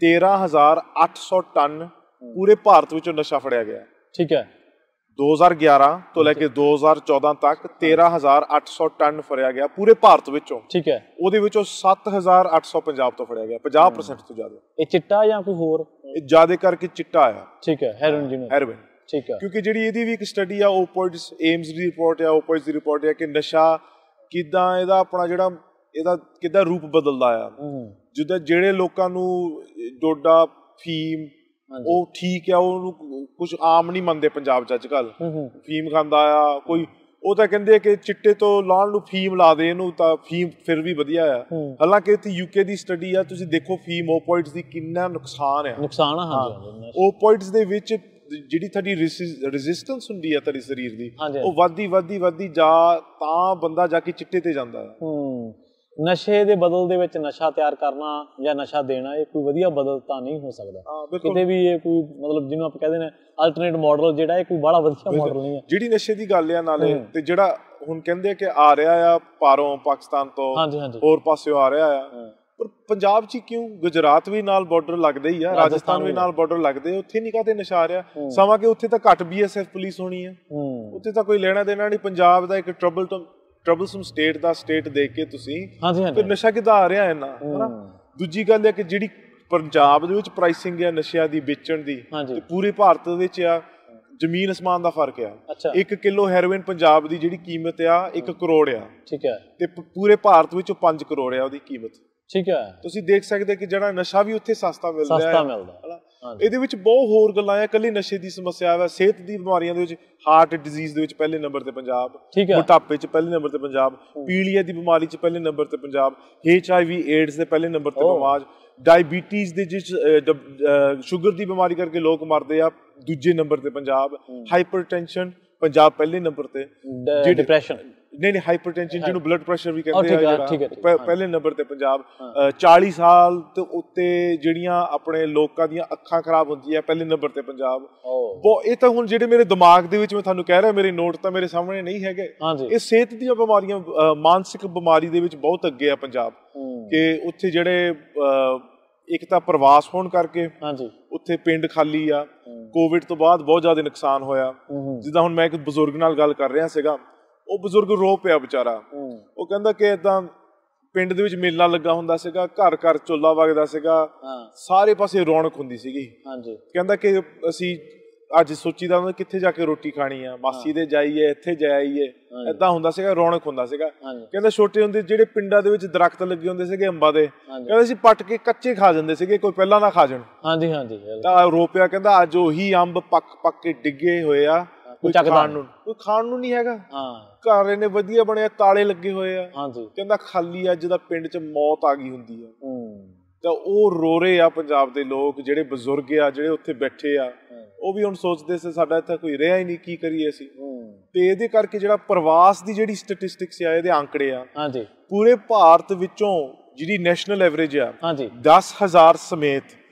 13,800 ਟਨ ਪੂਰੇ ਭਾਰਤ ਵਿੱਚੋਂ ਨਸ਼ਾ ਫੜਿਆ ਗਿਆ। 2011 ਤੋਂ ਲੈ ਕੇ 2014 ਤੱਕ 13,800 ਟਨ ਫੜਿਆ ਗਿਆ ਪੂਰੇ ਭਾਰਤ ਵਿੱਚੋਂ। ਉਹਦੇ ਵਿੱਚੋਂ 7,800 ਪੰਜਾਬ ਤੋਂ ਫੜਿਆ ਗਿਆ, 50% ਤੋਂ ਜ਼ਿਆਦਾ। ਇਹ ਚਿੱਟਾ ਜਾਂ ਕੋਈ ਹੋਰ? ਇਹ ਜ਼ਿਆਦਾ ਕਰਕੇ ਚਿੱਟਾ ਆ। ਹੈਰੋਇਨ। ਕਿਉਂਕਿ ਜਿਹੜੀ ਇਹਦੀ ਵੀ ਇੱਕ ਸਟੱਡੀ ਆ, ਓਪੋਇਡਸ ਏਮਸ ਦੀ ਰਿਪੋਰਟ ਆ, ਓਪੋਇਡਸ ਦੀ ਰਿਪੋਰਟ ਆ ਕਿ ਨਸ਼ਾ ਕਿੱਦਾਂ ਇਹਦਾ ਆਪਣਾ ਜਿਹੜਾ ਇਹਦਾ ਕਿੱਦਾਂ ਰੂਪ ਬਦਲਦਾ ਆ। ਜਿੱਦਾਂ ਜਿਹੜੇ ਲੋਕਾਂ ਨੂੰ ਡੋਡਾ, ਫੀਮ, ਉਹ ਠੀਕ ਆ, ਉਹਨੂੰ ਕੁਛ ਆਮ ਨਹੀਂ ਮੰਨਦੇ ਪੰਜਾਬ 'ਚ ਅੱਜ ਕੱਲ੍ਹ। ਫੀਮ ਖਾਂਦਾ ਆ ਕੋਈ, ਉਹ ਤਾਂ ਕਹਿੰਦੇ ਕਿ ਚਿੱਟੇ ਤੋਂ ਲਾਉਣ ਨੂੰ ਫੀਮ ਲਾ ਦੇ ਇਹਨੂੰ, ਤਾਂ ਫੀਮ ਫਿਰ ਵੀ ਵਧੀਆ ਆ। ਹਾਲਾਂਕਿ ਇੱਥੇ UK ਦੀ ਸਟੱਡੀ ਆ, ਤੁਸੀਂ ਦੇਖੋ ਫੀਮ ਓਪੋਇਡਸ ਦੀ ਕਿੰਨਾ ਨੁਕਸਾਨ ਆ। ਓਪੋਇਡਸ ਦੇ ਵਿੱਚ ਜਿਹੜੀ ਤੁਹਾਡੀ ਰੈਜ਼ਿਸਟੈਂਸ ਹੁੰਦੀ ਆ ਤੁਹਾਡੇ ਸਰੀਰ ਦੀ, ਉਹ ਵੱਧਦੀ ਜਾ ਤਾਂ ਬੰਦਾ ਜਾ ਕੇ ਚਿੱਟੇ ਤੇ ਜਾਂਦਾ ਆ। ਨਸ਼ੇ ਦੇ ਬਦਲ ਦੇ ਵਿੱਚ ਨਸ਼ਾ ਤਿਆਰ ਕਰਨਾ ਜਾਂ ਨਸ਼ਾ ਦੇਣਾ, ਇਹ ਕੋਈ ਵਧੀਆ ਬਦਲ ਤਾਂ ਨਹੀਂ ਹੋ ਸਕਦਾ ਕਿਤੇ ਵੀ। ਇਹ ਕੋਈ ਮਤਲਬ ਜਿਹਨੂੰ ਆਪਾਂ ਕਹਿੰਦੇ ਨੇ ਅਲਟਰਨੇਟ ਮਾਡਲ, ਜਿਹੜਾ ਇਹ ਕੋਈ ਬੜਾ ਵਧੀਆ ਮਾਡਲ ਨਹੀਂ ਹੈ। ਜਿਹੜੀ ਨਸ਼ੇ ਦੀ ਗੱਲ ਆ ਨਾਲੇ, ਤੇ ਜਿਹੜਾ ਹੁਣ ਕਹਿੰਦੇ ਕਿ ਆ ਰਿਹਾ ਆ ਪਾਰੋਂ, ਪਾਕਿਸਤਾਨ ਤੋਂ ਹੋਰ ਪਾਸਿਓਂ ਆ ਰਿਹਾ ਆ, ਪਰ ਪੰਜਾਬ 'ਚ ਕਿਉਂ? ਗੁਜਰਾਤ ਵੀ ਨਾਲ ਬਾਰਡਰ ਲੱਗਦੇ ਹੀ ਆ, ਰਾਜਸਥਾਨ ਵੀ ਨਾਲ ਬਾਰਡਰ ਲੱਗਦੇ, ਉੱਥੇ ਨਹੀਂ ਕਾਹਤੇ ਨਸ਼ਾ ਆ ਰਿਹਾ? ਸਮਾਂ ਕਿ ਉੱਥੇ ਤਾਂ ਘੱਟ BSF ਪੁਲਿਸ ਹੋਣੀ ਆ, ਉੱਥੇ ਤਾਂ ਕੋਈ ਲੈਣਾ ਦੇਣਾ ਨਹੀਂ। ਪੰਜਾਬ ਦਾ ਇੱਕ ਟਰਬਲਸਮ ਸਟੇਟ ਦਾ ਸਟੇਟ ਦੇਖ ਕੇ ਤੁਸੀਂ ਫਿਰ ਨਸ਼ਾ ਕਿੱਦਾਂ ਆ ਰਿਹਾ ਇੰਨਾ, ਹਨਾ? ਦੂਜੀ ਗੱਲ ਹੈ ਕਿ ਜਿਹੜੀ ਪੰਜਾਬ ਦੇ ਵਿੱਚ ਪ੍ਰਾਈਸਿੰਗ ਹੈ ਨਸ਼ਿਆਂ ਦੀ ਵੇਚਣ ਦੀ, ਤੇ ਪੂਰੇ ਭਾਰਤ ਵਿੱਚ ਆ ਜ਼ਮੀਨ ਅਸਮਾਨ ਦਾ ਫਰਕ ਆ। 1 ਕਿਲੋ ਹੈਰੋਇਨ ਪੰਜਾਬ ਦੀ ਜਿਹੜੀ ਕੀਮਤ ਆ 1 ਕਰੋੜ ਆ, ਠੀਕ ਹੈ, ਤੇ ਪੂਰੇ ਭਾਰਤ ਵਿੱਚ 5 ਕਰੋੜ ਆ ਉਹਦੀ ਕੀਮਤ, ਠੀਕ ਹੈ। ਤੁਸੀਂ ਦੇਖ ਸਕਦੇ ਕਿ ਜਿਹੜਾ ਨਸ਼ਾ ਵੀ ਉੱਥੇ ਸਸਤਾ ਮਿਲਦਾ ਹੈ। ਇਹਦੇ ਵਿੱਚ ਬਹੁਤ ਹੋਰ ਗੱਲਾਂ ਆ, ਇਕੱਲੀ ਨਸ਼ੇ ਦੀ ਸਮੱਸਿਆ ਹੈ, ਸਿਹਤ ਦੀ ਬਿਮਾਰੀਆਂ ਦੇ ਵਿੱਚ, ਹਾਰਟ ਡਿਜ਼ੀਜ਼ ਦੇ ਵਿੱਚ ਪਹਿਲੇ ਨੰਬਰ ਤੇ ਪੰਜਾਬ, ਮੋਟਾਪੇ 'ਚ ਪਹਿਲੇ ਨੰਬਰ ਤੇ ਪੰਜਾਬ, ਪੀਲੀਆ ਦੀ ਬਿਮਾਰੀ 'ਚ ਪਹਿਲੇ ਨੰਬਰ ਤੇ ਪੰਜਾਬ, HIV ਏਡਜ਼ ਦੇ ਪਹਿਲੇ ਨੰਬਰ ਤੇ ਪੰਜਾਬ, ਡਾਇਬੀਟੀਜ਼ ਦੇ ਜਿਸ ਸ਼ੂਗਰ ਦੀ ਬਿਮਾਰੀ ਕਰਕੇ ਲੋਕ ਮਰਦੇ ਆ ਦੂਜੇ ਨੰਬਰ ਤੇ ਪੰਜਾਬ, ਹਾਈਪਰਟੈਂਸ਼ਨ ਪੰਜਾਬ ਪਹਿਲੇ ਨੰਬਰ ਤੇ, ਡਿਪਰੈਸ਼ਨ ਨਹੀਂ ਹਾਈਪਰਟੈਂਸ਼ਨ ਜਿਹਨੂੰ ਬਲੱਡ ਪ੍ਰੈਸ਼ਰ ਵੀ ਕਹਿੰਦੇ ਆ ਪਹਿਲੇ ਨੰਬਰ ਤੇ ਪੰਜਾਬ। 40 ਸਾਲ ਤੋਂ ਉੱਤੇ ਜਿਹੜੀਆਂ ਆਪਣੇ ਲੋਕਾਂ ਦੀਆਂ ਅੱਖਾਂ ਖਰਾਬ ਹੁੰਦੀਆਂ ਪਹਿਲੇ ਨੰਬਰ ਤੇ ਪੰਜਾਬ। ਇਹ ਤਾਂ ਹੁਣ ਜਿਹੜੇ ਮੇਰੇ ਦਿਮਾਗ ਦੇ ਵਿੱਚ ਮੈਂ ਤੁਹਾਨੂੰ ਕਹਿ ਰਿਹਾ, ਮੇਰੇ ਨੋਟ ਤਾਂ ਮੇਰੇ ਸਾਹਮਣੇ ਨਹੀਂ ਹੈਗੇ। ਇਹ ਸਿਹਤ ਦੀਆਂ ਬਿਮਾਰੀਆਂ, ਮਾਨਸਿਕ ਬਿਮਾਰੀ ਦੇ ਵਿੱਚ ਬਹੁਤ ਅੱਗੇ ਆ ਪੰਜਾਬ, ਕਿ ਉੱਥੇ ਜਿਹੜੇ ਇੱਕ ਤਾਂ ਪ੍ਰਵਾਸ ਹੋਣ ਕਰਕੇ ਉੱਥੇ ਪਿੰਡ ਖਾਲੀ ਆ, ਕੋਵਿਡ ਤੋਂ ਬਾਅਦ ਬਹੁਤ ਜ਼ਿਆਦਾ ਨੁਕਸਾਨ ਹੋਇਆ। ਜਿੱਦਾਂ ਹੁਣ ਮੈਂ ਇੱਕ ਬਜ਼ੁਰਗ ਨਾਲ ਗੱਲ ਕਰ ਰਿਹਾ ਸੀਗਾ, ਉਹ ਬਜ਼ੁਰਗ ਰੋ ਪਿਆ ਵਿਚਾਰਾ, ਉਹ ਕਹਿੰਦਾ ਕਿ ਏਦਾਂ ਪਿੰਡ ਦੇ ਵਿੱਚ ਮੇਲਾ ਲੱਗਾ ਹੁੰਦਾ ਸੀਗਾ, ਘਰ ਘਰ ਚੋਲਾ ਵਗਦਾ ਸੀਗਾ, ਸਾਰੇ ਪਾਸੇ ਰੌਣਕ ਹੁੰਦੀ ਸੀਗੀ। ਕਹਿੰਦਾ ਕਿ ਅਸੀਂ ਅੱਜ ਸੋਚੀਦਾ ਹੁੰਦਾ ਕਿੱਥੇ ਜਾ ਕੇ ਰੋਟੀ ਖਾਣੀ ਆ, ਮਾਸੀ ਦੇ ਜਾਈਏ, ਇੱਥੇ ਜਾਈਏ, ਏਦਾਂ ਹੁੰਦਾ ਸੀਗਾ, ਰੌਣਕ ਹੁੰਦਾ ਸੀਗਾ। ਕਹਿੰਦਾ ਛੋਟੇ ਹੁੰਦੇ ਜਿਹੜੇ ਪਿੰਡਾਂ ਦੇ ਵਿੱਚ ਦਰਖਤ ਲੱਗੇ ਹੁੰਦੇ ਸੀਗੇ ਅੰਬਾਂ ਦੇ, ਕਹਿੰਦੇ ਅਸੀਂ ਪੱਟ ਕੇ ਕੱਚੇ ਖਾ ਜਾਂਦੇ ਸੀਗੇ, ਕੋਈ ਪਹਿਲਾਂ ਨਾ ਖਾ ਜਾਣ। ਤਾਂ ਰੋ ਪਿਆ, ਕਹਿੰਦਾ ਅੱਜ ਉਹੀ ਅੰਬ ਪੱਕ ਕੇ ਡਿੱਗੇ ਹੋਏ ਆ, ਕੋਈ ਖਾਣ ਨੂੰ ਨਹੀਂ ਹੈਗਾ। ਘਰ ਇਹਨੇ ਵਧੀਆ ਬਣਿਆ, ਤਾਲੇ ਲੱਗੇ ਹੋਏ ਆ, ਕਹਿੰਦਾ ਖਾਲੀ ਅੱਜ ਦਾ ਪਿੰਡ 'ਚ ਮੌਤ ਆ ਗਈ ਹੁੰਦੀ ਆ। ਤਾਂ ਉਹ ਰੋ ਰਹੇ ਆ ਪੰਜਾਬ ਦੇ ਲੋਕ, ਜਿਹੜੇ ਬਜ਼ੁਰਗ ਆ ਜਿਹੜੇ ਉੱਥੇ ਬੈਠੇ ਆ, ਉਹ ਵੀ ਹੁਣ ਸੋਚਦੇ ਸੀ ਸਾਡਾ ਇੱਥੇ ਕੋਈ ਰਿਹਾ ਹੀ ਨਹੀਂ, ਕੀ ਕਰੀਏ ਅਸੀਂ। ਤੇ ਇਹਦੇ ਕਰਕੇ ਜਿਹੜਾ ਪ੍ਰਵਾਸ ਦੀ ਜਿਹੜੀ ਸਟੈਟਿਸਟਿਕਸ ਆ, ਇਹਦੇ ਆંકੜੇ ਆ, ਪੂਰੇ ਭਾਰਤ ਵਿੱਚੋਂ ਜਿਹੜੀ ਨੈਸ਼ਨਲ ਐਵਰੇਜ ਆ 10,000 ਸਮੇਤ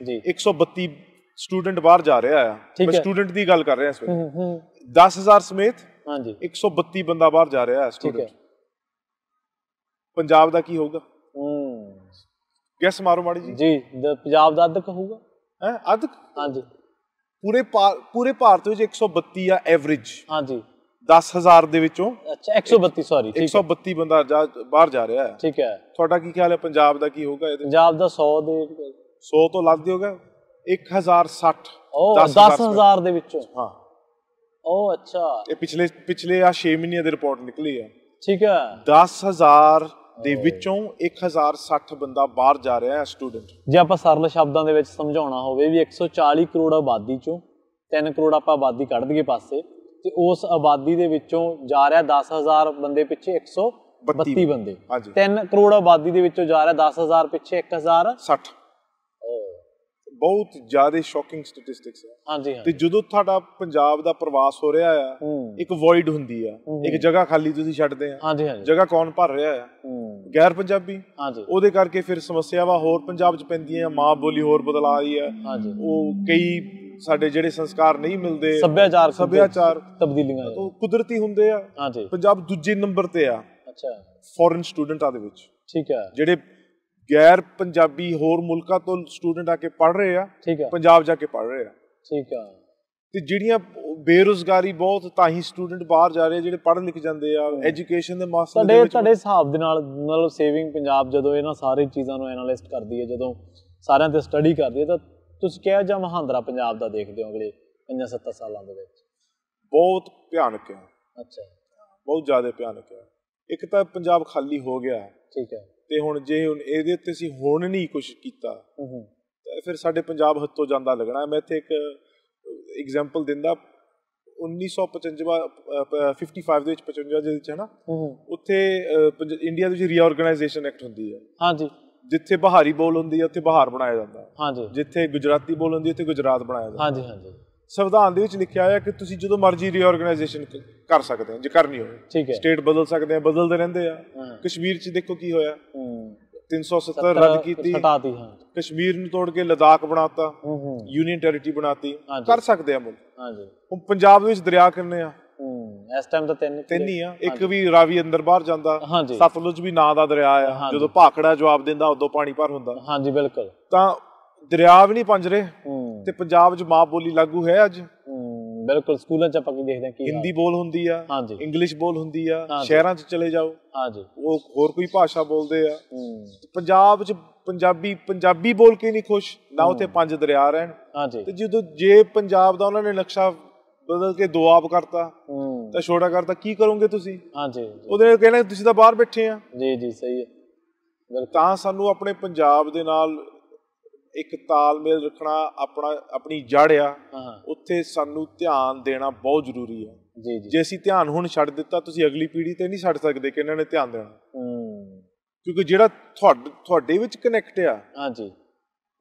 132 ਸਟੂਡੈਂਟ ਬਾਹਰ ਜਾ ਰਿਹਾ ਆ। ਮੈਂ ਸਟੂਡੈਂਟ ਦੀ ਗੱਲ ਕਰ ਰਿਹਾ ਇਸ ਵੇਲੇ, 10,000 ਸਮੇਤ 132 ਬੰਦਾ ਬਾਹਰ ਜਾ ਰਿਹਾ ਹੈ ਸਟੂਡੈਂਟ। ਪੰਜਾਬ ਦਾ ਕੀ ਹੋਊਗਾ? ਗੈਸ ਮਾਰੋ ਮਾੜੀ ਜੀ। ਪੰਜਾਬ ਦਾ ਅੱਧਕ ਹੋਊਗਾ। ਅੱਧਕ? ਹਾਂਜੀ। ਪੂਰੇ ਭਾਰਤ ਵਿੱਚ 132 ਆ ਐਵਰੇਜ। 10,000 ਦੇ ਵਿੱਚੋਂ 132 ਬੰਦਾ ਬਾਹਰ ਜਾ ਰਿਹਾ ਹੈ। ਠੀਕ ਹੈ। ਤੁਹਾਡਾ ਕੀ ਖਿਆਲ ਹੈ ਪੰਜਾਬ ਦਾ ਕੀ ਹੋਊਗਾ? ਪੰਜਾਬ ਦਾ 100 ਤੋਂ ਲੱਗ ਹੋਗਾ। 1060। 10,000 ਦੇ ਵਿੱਚੋਂ? ਹਾਂ। ਉਹ ਅੱਛਾ, ਇਹ ਪਿਛਲੇ 6 ਮਹੀਨਿਆਂ ਦੀ ਰਿਪੋਰਟ ਨਿਕਲੀ ਆ। ਠੀਕ ਹੈ। 10,000 ਦੇ ਵਿੱਚੋਂ 1060 ਬੰਦਾ ਬਾਹਰ ਜਾ ਰਿਹਾ ਹੈ ਸਟੂਡੈਂਟ। ਜੇ ਆਪਾਂ ਸਰਲ ਸ਼ਬਦਾਂ ਦੇ ਵਿੱਚ ਸਮਝਾਉਣਾ ਹੋਵੇ ਵੀ 140 ਕਰੋੜ ਆਬਾਦੀ ਚੋਂ 3 ਕਰੋੜ ਆਪਾਂ ਆਬਾਦੀ ਕੱਢ ਦਈਏ ਪਾਸੇ, ਤੇ ਉਸ ਆਬਾਦੀ ਦੇ ਵਿੱਚੋਂ ਜਾ ਰਿਹਾ 10,000 ਬੰਦੇ ਪਿੱਛੇ 132 ਬੰਦੇ। 3 ਕਰੋੜ ਆਬਾਦੀ ਦੇ ਵਿੱਚੋਂ ਜਾ ਰਿਹਾ 10,000 ਪਿੱਛੇ 1060। ਬਹੁਤ ਜ਼ਿਆਦਾ ਸ਼ੌਕਿੰਗ ਸਟੈਟਿਸਟਿਕਸ ਹੈ। ਹਾਂਜੀ। ਤੇ ਜਦੋਂ ਤੁਹਾਡਾ ਪੰਜਾਬ ਦਾ ਪ੍ਰਵਾਸ ਹੋ ਰਿਹਾ ਆ, ਇੱਕ ਵੋਇਡ ਹੁੰਦੀ ਆ, ਇੱਕ ਜਗ੍ਹਾ ਖਾਲੀ ਤੁਸੀਂ ਛੱਡਦੇ ਆ, ਜਗ੍ਹਾ ਕੌਣ ਭਰ ਰਿਹਾ ਆ? ਗੈਰ ਪੰਜਾਬੀ। ਉਹਦੇ ਕਰਕੇ ਫਿਰ ਸਮੱਸਿਆਵਾਂ ਹੋਰ ਪੰਜਾਬ 'ਚ ਪੈਂਦੀਆਂ, ਮਾਂ ਬੋਲੀ ਹੋਰ ਬਦਲਾ ਰਹੀ ਹੈ, ਉਹ ਕਈ ਸਾਡੇ ਜਿਹੜੇ ਸੰਸਕਾਰ ਨਹੀਂ ਮਿਲਦੇ, ਸੱਭਿਆਚਾਰ ਤਬਦੀਲੀਆਂ ਉਹ ਕੁਦਰਤੀ ਹੁੰਦੇ ਆ। ਪੰਜਾਬ ਦੂਜੇ ਨੰਬਰ ਤੇ ਆ ਫੋਰਨ ਸਟੂਡੈਂਟਾਂ ਦੇ ਵਿੱਚ। ਠੀਕ ਹੈ। ਜਿਹੜੇ ਗੈਰ ਪੰਜਾਬੀ ਹੋਰ ਮੁਲਕਾਂ ਤੋਂ ਸਟੂਡੈਂਟ ਆ ਕੇ ਪੜ੍ਹ ਰਹੇ ਆ, ਪੰਜਾਬ ਜਾ ਕੇ ਪੜ੍ਹ ਰਹੇ ਆ। ਠੀਕ ਆ। ਤੇ ਜਿਹੜੀਆਂ ਬੇਰੁਜ਼ਗਾਰੀ ਬਹੁਤ, ਤਾਂ ਹੀ ਸਟੂਡੈਂਟ ਬਾਹਰ ਜਾ ਰਹੇ ਜਿਹੜੇ ਪੜ੍ਹ ਲਿਖ ਜਾਂਦੇ ਆ। ਐਜੂਕੇਸ਼ਨ ਦੇ ਮਾਸਟਰ ਦੇ ਵਿੱਚ ਤੁਹਾਡੇ ਹਿਸਾਬ ਦੇ ਨਾਲ ਮਤਲਬ ਸੇਵਿੰਗ ਪੰਜਾਬ ਜਦੋਂ ਇਹਨਾਂ ਸਾਰੀ ਚੀਜ਼ਾਂ ਨੂੰ ਐਨਾਲਿਸਟ ਕਰਦੀ ਹੈ, ਜਦੋਂ ਸਾਰਿਆਂ ਤੇ ਸਟੱਡੀ ਕਰਦੀ ਹੈ, ਤਾਂ ਤੁਸੀਂ ਕਿਹਾ ਜਾਂ ਮਹਾਂਦਰਾ ਪੰਜਾਬ ਦਾ ਦੇਖਦੇ ਹੋ ਅਗਲੇ 5-7 ਸਾਲਾਂ ਦੇ ਵਿੱਚ? ਬਹੁਤ ਭਿਆਨਕ ਹੈ। ਅੱਛਾ। ਬਹੁਤ ਜ਼ਿਆਦਾ ਭਿਆਨਕ ਹੈ। ਇੱਕ ਤਾਂ ਪੰਜਾਬ ਖਾਲੀ ਹੋ ਗਿਆ। ਠੀਕ ਹੈ। ਤੇ ਹੁਣ ਜੇ ਇਹਦੇ ਉੱਤੇ ਅਸੀਂ ਹੁਣ ਨਹੀਂ ਕੁਛ ਕੀਤਾ ਤਾਂ ਫਿਰ ਸਾਡੇ ਪੰਜਾਬ ਹੱਥੋਂ ਜਾਂਦਾ ਲੱਗਣਾ। ਮੈਂ ਇੱਥੇ ਇੱਕ ਐਗਜ਼ਾਮਪਲ ਦਿੰਦਾ, 1955 ਦੇ ਵਿੱਚ 55 ਦੇ ਵਿੱਚ ਹੈ ਨਾ, ਉੱਥੇ ਇੰਡੀਆ ਦੇ ਵਿੱਚ ਰੀਆਰਗਨਾਈਜੇਸ਼ਨ ਐਕਟ ਹੁੰਦੀ ਹੈ। ਹਾਂਜੀ। ਜਿੱਥੇ ਬਹਾਰੀ ਬੋਲ ਹੁੰਦੀ ਹੈ ਉੱਥੇ ਬਹਾਰ ਬਣਾਇਆ ਜਾਂਦਾ। ਹਾਂਜੀ। ਜਿੱਥੇ ਗੁਜਰਾਤੀ ਬੋਲ ਹੁੰਦੀ ਹੈ ਉੱਥੇ ਗੁਜਰਾਤ ਬਣਾਇਆ ਜਾਂਦਾ। ਹਾਂਜੀ ਹਾਂਜੀ। ਸੰਵਿਧਾਨ ਦੇ ਵਿੱਚ ਲਿਖਿਆ ਹੋਇਆ ਕਿ ਤੁਸੀਂ ਜਦੋਂ ਮਰਜ਼ੀ ਰੀਆਰਗਨਾਈਜੇਸ਼ਨ ਕਰ ਸਕਦੇ ਹੋ ਜੇ ਕਰਨੀ ਹੋਵੇ। ਠੀਕ ਹੈ। ਸਟੇਟ ਬਦਲ ਸਕਦੇ ਆ, ਬਦਲਦੇ ਰਹਿੰਦੇ ਆ। ਕਸ਼ਮੀਰ 'ਚ ਦੇਖੋ ਕੀ ਹੋਇਆ, 370 ਰੱਦ ਕੀਤੀ, ਕਸ਼ਮੀਰ ਨੂੰ ਤੋੜ ਕੇ ਲਦਾਖ ਬਣਾਤਾ, ਯੂਨੀਅਨ ਟੈਰੀਟਰੀ ਬਣਾਤੀ। ਕਰ ਸਕਦੇ ਆ ਮੁਲਕ। ਹੁਣ ਪੰਜਾਬ ਵਿੱਚ ਦਰਿਆ ਕਿੰਨੇ ਆ? ਇਸ ਟਾਈਮ ਤਾਂ ਤਿੰਨ ਹੀ ਆ। ਇੱਕ ਵੀ ਰਾਵੀ ਅੰਦਰ ਬਾਹਰ ਜਾਂਦਾ, ਸਤਲੁਜ ਵੀ ਨਾਂ ਦਾ ਦਰਿਆ ਆ, ਜਦੋਂ ਭਾਖੜਾ ਜਵਾਬ ਦਿੰਦਾ ਉਦੋਂ ਪਾਣੀ ਭਰ ਹੁੰਦਾ। ਹਾਂਜੀ ਬਿਲਕੁਲ। ਤਾਂ ਦਰਿਆ ਵੀ ਨਹੀਂ ਪੰਜ ਰਹੇ ਤੇ ਪੰਜਾਬ 'ਚ ਮਾਂ ਬੋਲੀ ਲਾਗੂ ਹੈ ਅੱਜ। ਬਿਲਕੁਲ, ਸਕੂਲਾਂ 'ਚ ਆਪਾਂ ਕੀ ਦੇਖਦੇ ਹਾਂ, ਹਿੰਦੀ ਬੋਲ ਹੁੰਦੀ ਆ, ਇੰਗਲਿਸ਼ ਬੋਲ ਹੁੰਦੀ ਆ, ਸ਼ਹਿਰਾਂ 'ਚ ਚਲੇ ਜਾਓ ਉਹ ਹੋਰ ਕੋਈ ਭਾਸ਼ਾ ਬੋਲਦੇ ਆ। ਪੰਜਾਬ 'ਚ ਪੰਜਾਬੀ ਬੋਲ ਕੇ ਨਹੀਂ ਖੁਸ਼, ਨਾ ਉੱਥੇ ਪੰਜ ਦਰਿਆ ਰਹਿਣ। ਤੇ ਜਦੋਂ ਜੇ ਪੰਜਾਬ ਦਾ ਉਹਨਾਂ ਨੇ ਨਕਸ਼ਾ ਬਦਲ ਕੇ ਦੁਆਬ ਕਰਤਾ ਤਾਂ ਛੋਟਾ ਕਰਤਾ, ਕੀ ਕਰੋਗੇ ਤੁਸੀਂ? ਉਹਦੇ ਕਹਿਣਾ ਤੁਸੀਂ ਤਾਂ ਬਾਹਰ ਬੈਠੇ ਆ। ਜੀ ਸਹੀ ਹੈ। ਤਾਂ ਸਾਨੂੰ ਆਪਣੇ ਪੰਜਾਬ ਦੇ ਨਾਲ ਇੱਕ ਤਾਲਮੇਲ ਰੱਖਣਾ, ਆਪਣੀ ਜੜ ਆ, ਉੱਥੇ ਸਾਨੂੰ ਧਿਆਨ ਦੇਣਾ ਬਹੁਤ ਜ਼ਰੂਰੀ ਆ। ਜੇ ਅਸੀਂ ਧਿਆਨ ਹੁਣ ਛੱਡ ਦਿੱਤਾ, ਤੁਸੀਂ ਅਗਲੀ ਪੀੜ੍ਹੀ ਤੇ ਨਹੀਂ ਛੱਡ ਸਕਦੇ ਕਿ ਇਹਨਾਂ ਨੇ ਧਿਆਨ ਦੇਣਾ, ਕਿਉਂਕਿ ਜਿਹੜਾ ਤੁਹਾਡੇ ਵਿੱਚ ਕਨੈਕਟ ਆ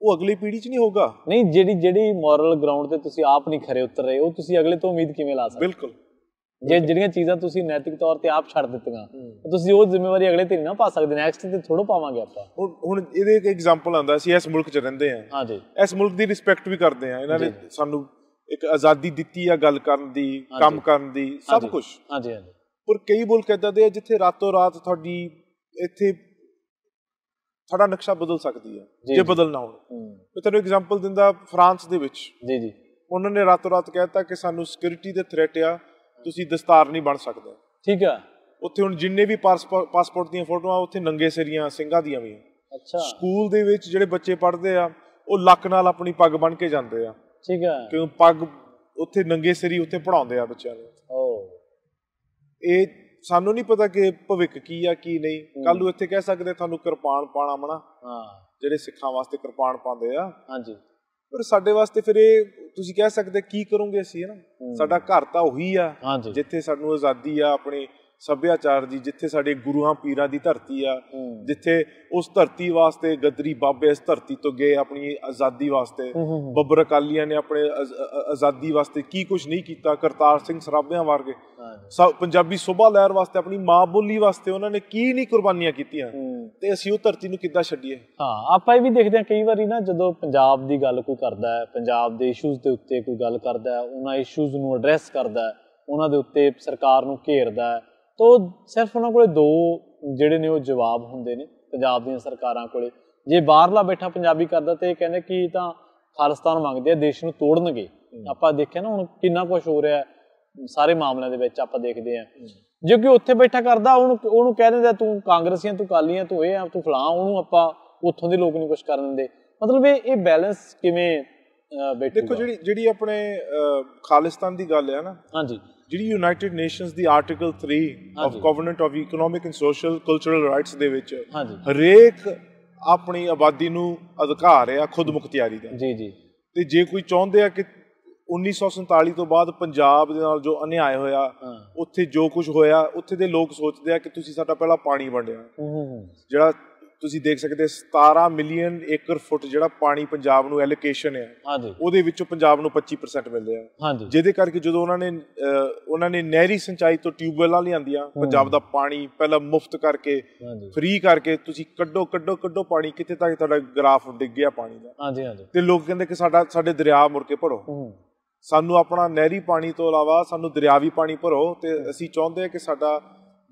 ਉਹ ਅਗਲੀ ਪੀੜ੍ਹੀ 'ਚ ਨਹੀਂ ਹੋਊਗਾ। ਨਹੀਂ, ਜਿਹੜੀ ਮੋਰਲ ਗਰਾਊਂਡ ਤੇ ਤੁਸੀਂ ਆਪ ਨਹੀਂ ਖਰੇ ਉਤਰ ਰਹੇ, ਉਹ ਤੁਸੀਂ ਅਗਲੇ ਤੋਂ ਉਮੀਦ ਕਿਵੇਂ ਲਾ ਸਕਦੇ? ਬਿਲਕੁਲ। ਜਿਹੜੀਆਂ ਚੀਜ਼ਾਂ ਤੁਸੀਂ ਨੈਤਿਕ ਤੌਰ ਤੇ ਆਪ ਛੱਡ ਦਿੱਤੀਆਂ, ਤੁਸੀਂ ਉਹ ਜ਼ਿੰਮੇਵਾਰੀ ਅਗਲੇ ਤੇ ਨਹੀਂ ਨਾ ਪਾ ਸਕਦੇ, ਨੈਕਸਟ ਤੇ ਥੋੜ੍ਹਾ ਪਾਵਾਂਗੇ ਆਪਾਂ। ਹੁਣ ਇਹਦੇ ਇੱਕ ਐਗਜ਼ਾਮਪਲ ਆਉਂਦਾ, ਅਸੀਂ ਇਸ ਮੁਲਕ 'ਚ ਰਹਿੰਦੇ ਹਾਂ, ਇਸ ਮੁਲਕ ਦੀ ਰਿਸਪੈਕਟ ਵੀ ਕਰਦੇ ਹਾਂ। ਇਹਨਾਂ ਨੇ ਸਾਨੂੰ ਇੱਕ ਆਜ਼ਾਦੀ ਦਿੱਤੀ ਆ ਗੱਲ ਕਰਨ ਦੀ, ਕੰਮ ਕਰਨ ਦੀ, ਸਭ ਕੁਛ। ਪਰ ਕਈ ਮੁਲਕ ਏਦਾਂ ਦੇ ਆ ਜਿੱਥੇ ਰਾਤੋਂ ਰਾਤ ਤੁਹਾਡੀ ਇੱਥੇ ਸਾਡਾ ਨਕਸ਼ਾ ਬਦਲ ਸਕਦੀ ਹੈ ਜੇ ਬਦਲਣਾ ਹੋਵੇ। ਮੈਂ ਤੁਹਾਨੂੰ ਐਗਜ਼ਾਮਪਲ ਦਿੰਦਾ, ਫਰਾਂਸ ਦੇ ਵਿੱਚ ਉਹਨਾਂ ਨੇ ਰਾਤੋਂ ਰਾਤ ਕਹਿ ਦਿੱਤਾ ਕਿ ਸਾਨੂੰ ਸਿਕਿਉਰਿਟੀ ਦੇ ਥ੍ਰੈਟ ਆ, ਤੁਸੀਂ ਦਸਤਾਰ ਨਹੀਂ ਬਣ ਸਕਦੇ। ਠੀਕ ਆ। ਉੱਥੇ ਹੁਣ ਜਿੰਨੇ ਵੀ ਪਾਸਪੋਰਟ ਦੀਆਂ ਫੋਟੋਆਂ ਉੱਥੇ ਨੰਗੇ ਸਿਰੀਆਂ ਸਿੰਘਾਂ ਦੀਆਂ ਵੀ। ਸਕੂਲ ਦੇ ਵਿੱਚ ਜਿਹੜੇ ਬੱਚੇ ਪੜ੍ਹਦੇ ਆ ਉਹ ਲੱਕ ਨਾਲ ਆਪਣੀ ਪੱਗ ਬੰਨ੍ਹ ਕੇ ਜਾਂਦੇ ਆ। ਠੀਕ ਆ। ਕਿਉਂ? ਪੱਗ ਉੱਥੇ ਨੰਗੇ ਸਿਰੀ ਉੱਥੇ ਪੜ੍ਹਾਉਂਦੇ ਆ ਬੱਚਿਆਂ ਨੂੰ। ਇਹ ਸਾਨੂੰ ਨਹੀਂ ਪਤਾ ਕਿ ਭਵਿੱਖ ਕੀ ਆ ਕੀ ਨਹੀਂ। ਕੱਲ ਨੂੰ ਇੱਥੇ ਕਹਿ ਸਕਦੇ ਤੁਹਾਨੂੰ ਕਿਰਪਾਨ ਪਾਣਾ ਮਨਾ, ਜਿਹੜੇ ਸਿੱਖਾਂ ਵਾਸਤੇ ਕਿਰਪਾਨ ਪਾਉਂਦੇ ਆ, ਪਰ ਸਾਡੇ ਵਾਸਤੇ ਫਿਰ ਇਹ ਤੁਸੀਂ ਕਹਿ ਸਕਦੇ ਕੀ ਕਰੋਗੇ ਅਸੀਂ, ਹੈ ਨਾ। ਸਾਡਾ ਘਰ ਤਾਂ ਉਹੀ ਆ ਜਿੱਥੇ ਸਾਨੂੰ ਆਜ਼ਾਦੀ ਆ, ਆਪਣੇ ਸੱਭਿਆਚਾਰ ਦੀ, ਜਿੱਥੇ ਸਾਡੇ ਗੁਰੂਆਂ ਪੀਰਾਂ ਦੀ ਧਰਤੀ ਆ, ਜਿੱਥੇ ਉਸ ਧਰਤੀ ਵਾਸਤੇ ਗਦਰੀ ਬਾਬੇ ਇਸ ਧਰਤੀ ਤੋਂ ਗਏ ਆਪਣੀ ਆਜ਼ਾਦੀ ਵਾਸਤੇ। ਬੱਬਰ ਅਕਾਲੀਆਂ ਨੇ ਆਪਣੇ ਆਜ਼ਾਦੀ ਵਾਸਤੇ ਕੀ ਕੁਛ ਨਹੀਂ ਕੀਤਾ, ਕਰਤਾਰ ਸਿੰਘ ਸਰਾਭਿਆਂ ਵਰਗੇ ਪੰਜਾਬੀ ਸੂਬਾ ਲਹਿਰ ਵਾਸਤੇ, ਆਪਣੀ ਮਾਂ ਬੋਲੀ ਵਾਸਤੇ ਉਹਨਾਂ ਨੇ ਕੀ ਨਹੀਂ ਕੁਰਬਾਨੀਆਂ ਕੀਤੀਆਂ, ਤੇ ਅਸੀਂ ਉਹ ਧਰਤੀ ਨੂੰ ਕਿੱਦਾਂ ਛੱਡੀਏ? ਆਪਾਂ ਇਹ ਵੀ ਦੇਖਦੇ ਹਾਂ ਕਈ ਵਾਰੀ ਨਾ, ਜਦੋਂ ਪੰਜਾਬ ਦੀ ਗੱਲ ਕੋਈ ਕਰਦਾ ਹੈ, ਪੰਜਾਬ ਦੇ ਇਸ਼ੂਜ਼ ਦੇ ਉੱਤੇ ਕੋਈ ਗੱਲ ਕਰਦਾ ਹੈ, ਉਹਨਾਂ ਇਸ਼ੂਜ਼ ਨੂੰ ਐਡਰੈਸ ਕਰਦਾ ਹੈ, ਉਹਨਾਂ ਦੇ ਉੱਤੇ ਸਰਕਾਰ ਨੂੰ ਘੇਰਦਾ ਹੈ, ਤਾਂ ਸਿਰਫ ਉਹਨਾਂ ਕੋਲੇ ਦੋ ਜਿਹੜੇ ਨੇ ਉਹ ਜਵਾਬ ਹੁੰਦੇ ਨੇ ਪੰਜਾਬ ਦੀਆਂ ਸਰਕਾਰਾਂ ਕੋਲੇ। ਜੇ ਬਾਹਰਲਾ ਬੈਠਾ ਪੰਜਾਬੀ ਕਰਦਾ ਤੇ ਇਹ ਕਹਿੰਦੇ ਕਿ ਤਾਂ ਖਾਲਿਸਤਾਨ ਮੰਗਦੇ ਆ, ਦੇਸ਼ ਨੂੰ ਤੋੜਨਗੇ। ਆਪਾਂ ਦੇਖਿਆ ਨਾ ਹੁਣ ਕਿੰਨਾ ਕੁਛ ਹੋ ਰਿਹਾ ਸਾਰੇ ਮਾਮਲਿਆਂ ਦੇ ਵਿੱਚ, ਆਪਾਂ ਦੇਖਦੇ ਹਾਂ। ਜੇ ਕਿ ਉੱਥੇ ਬੈਠਾ ਕਰਦਾ ਉਹਨੂੰ ਕਹਿ ਦਿੰਦਾ ਤੂੰ ਕਾਂਗਰਸੀਆਂ, ਤੂੰ ਅਕਾਲੀਆਂ, ਤੂੰ ਇਹ ਆ, ਤੂੰ ਫਲਾਂ, ਉਹਨੂੰ ਆਪਾਂ ਉੱਥੋਂ ਦੇ ਲੋਕ ਨਹੀਂ ਕੁਛ ਕਰਨ ਦਿੰਦੇ। ਮਤਲਬ ਇਹ ਬੈਲੈਂਸ ਕਿਵੇਂ ਬੈਠੇ? ਦੇਖੋ, ਜਿਹੜੀ ਆਪਣੇ ਖਾਲਿਸਤਾਨ ਦੀ ਗੱਲ ਹੈ ਨਾ, ਜਿਹੜੀ ਯੂਨਾਈਟਿਡ ਨੇਸ਼ਨਸ ਦੀ article 3 of covenant of economic and social cultural rights ਦੇ ਵਿੱਚ ਹਰੇਕ ਆਪਣੀ ਆਬਾਦੀ ਨੂੰ ਅਧਿਕਾਰ ਆ ਖੁਦ ਮੁਖਤਿਆਰੀ ਦਾ। ਤੇ ਜੇ ਕੋਈ ਚਾਹੁੰਦੇ ਆ ਕਿ 1947 ਤੋਂ ਬਾਅਦ ਪੰਜਾਬ ਦੇ ਨਾਲ ਜੋ ਅਨਿਆਏ ਹੋਇਆ, ਉੱਥੇ ਜੋ ਕੁਝ ਹੋਇਆ, ਉੱਥੇ ਦੇ ਲੋਕ ਸੋਚਦੇ ਆ ਕਿ ਤੁਸੀਂ ਸਾਡਾ ਪਹਿਲਾਂ ਪਾਣੀ ਵੰਡਿਆ। ਜਿਹੜਾ ਤੁਸੀਂ ਦੇਖ ਸਕਦੇ 17 ਮਿਲੀਅਨ ਏਕੜ ਫੁੱਟ ਜਿਹੜਾ ਪਾਣੀ ਪੰਜਾਬ ਨੂੰ ਐਲੋਕੇਸ਼ਨ ਹੈ, ਉਹਦੇ ਵਿੱਚੋਂ ਪੰਜਾਬ ਨੂੰ 25% ਮਿਲ ਰਿਹਾ। ਜਿਹਦੇ ਕਰਕੇ ਜਦੋਂ ਉਹਨਾਂ ਨੇ ਨਹਿਰੀ ਸਿੰਚਾਈ ਤੋਂ ਟਿਊਬਵੈਲਾਂ ਲਿਆਂਦੀਆਂ, ਪੰਜਾਬ ਦਾ ਪਾਣੀ ਪਹਿਲਾਂ ਮੁਫਤ ਕਰਕੇ, ਫ੍ਰੀ ਕਰਕੇ, ਤੁਸੀਂ ਕੱਢੋ ਪਾਣੀ, ਕਿੱਥੇ ਤੱਕ ਤੁਹਾਡਾ ਗ੍ਰਾਫ ਡਿੱਗ ਗਿਆ ਪਾਣੀ ਦਾ। ਤੇ ਲੋਕ ਕਹਿੰਦੇ ਕਿ ਸਾਡੇ ਦਰਿਆ ਮੁੜ ਕੇ ਭਰੋ, ਸਾਨੂੰ ਆਪਣਾ ਨਹਿਰੀ ਪਾਣੀ ਤੋਂ ਇਲਾਵਾ ਸਾਨੂੰ ਦਰਿਆਵੀ ਪਾਣੀ ਭਰੋ। ਤੇ ਅਸੀਂ ਚਾਹੁੰਦੇ ਹਾਂ ਕਿ ਸਾਡਾ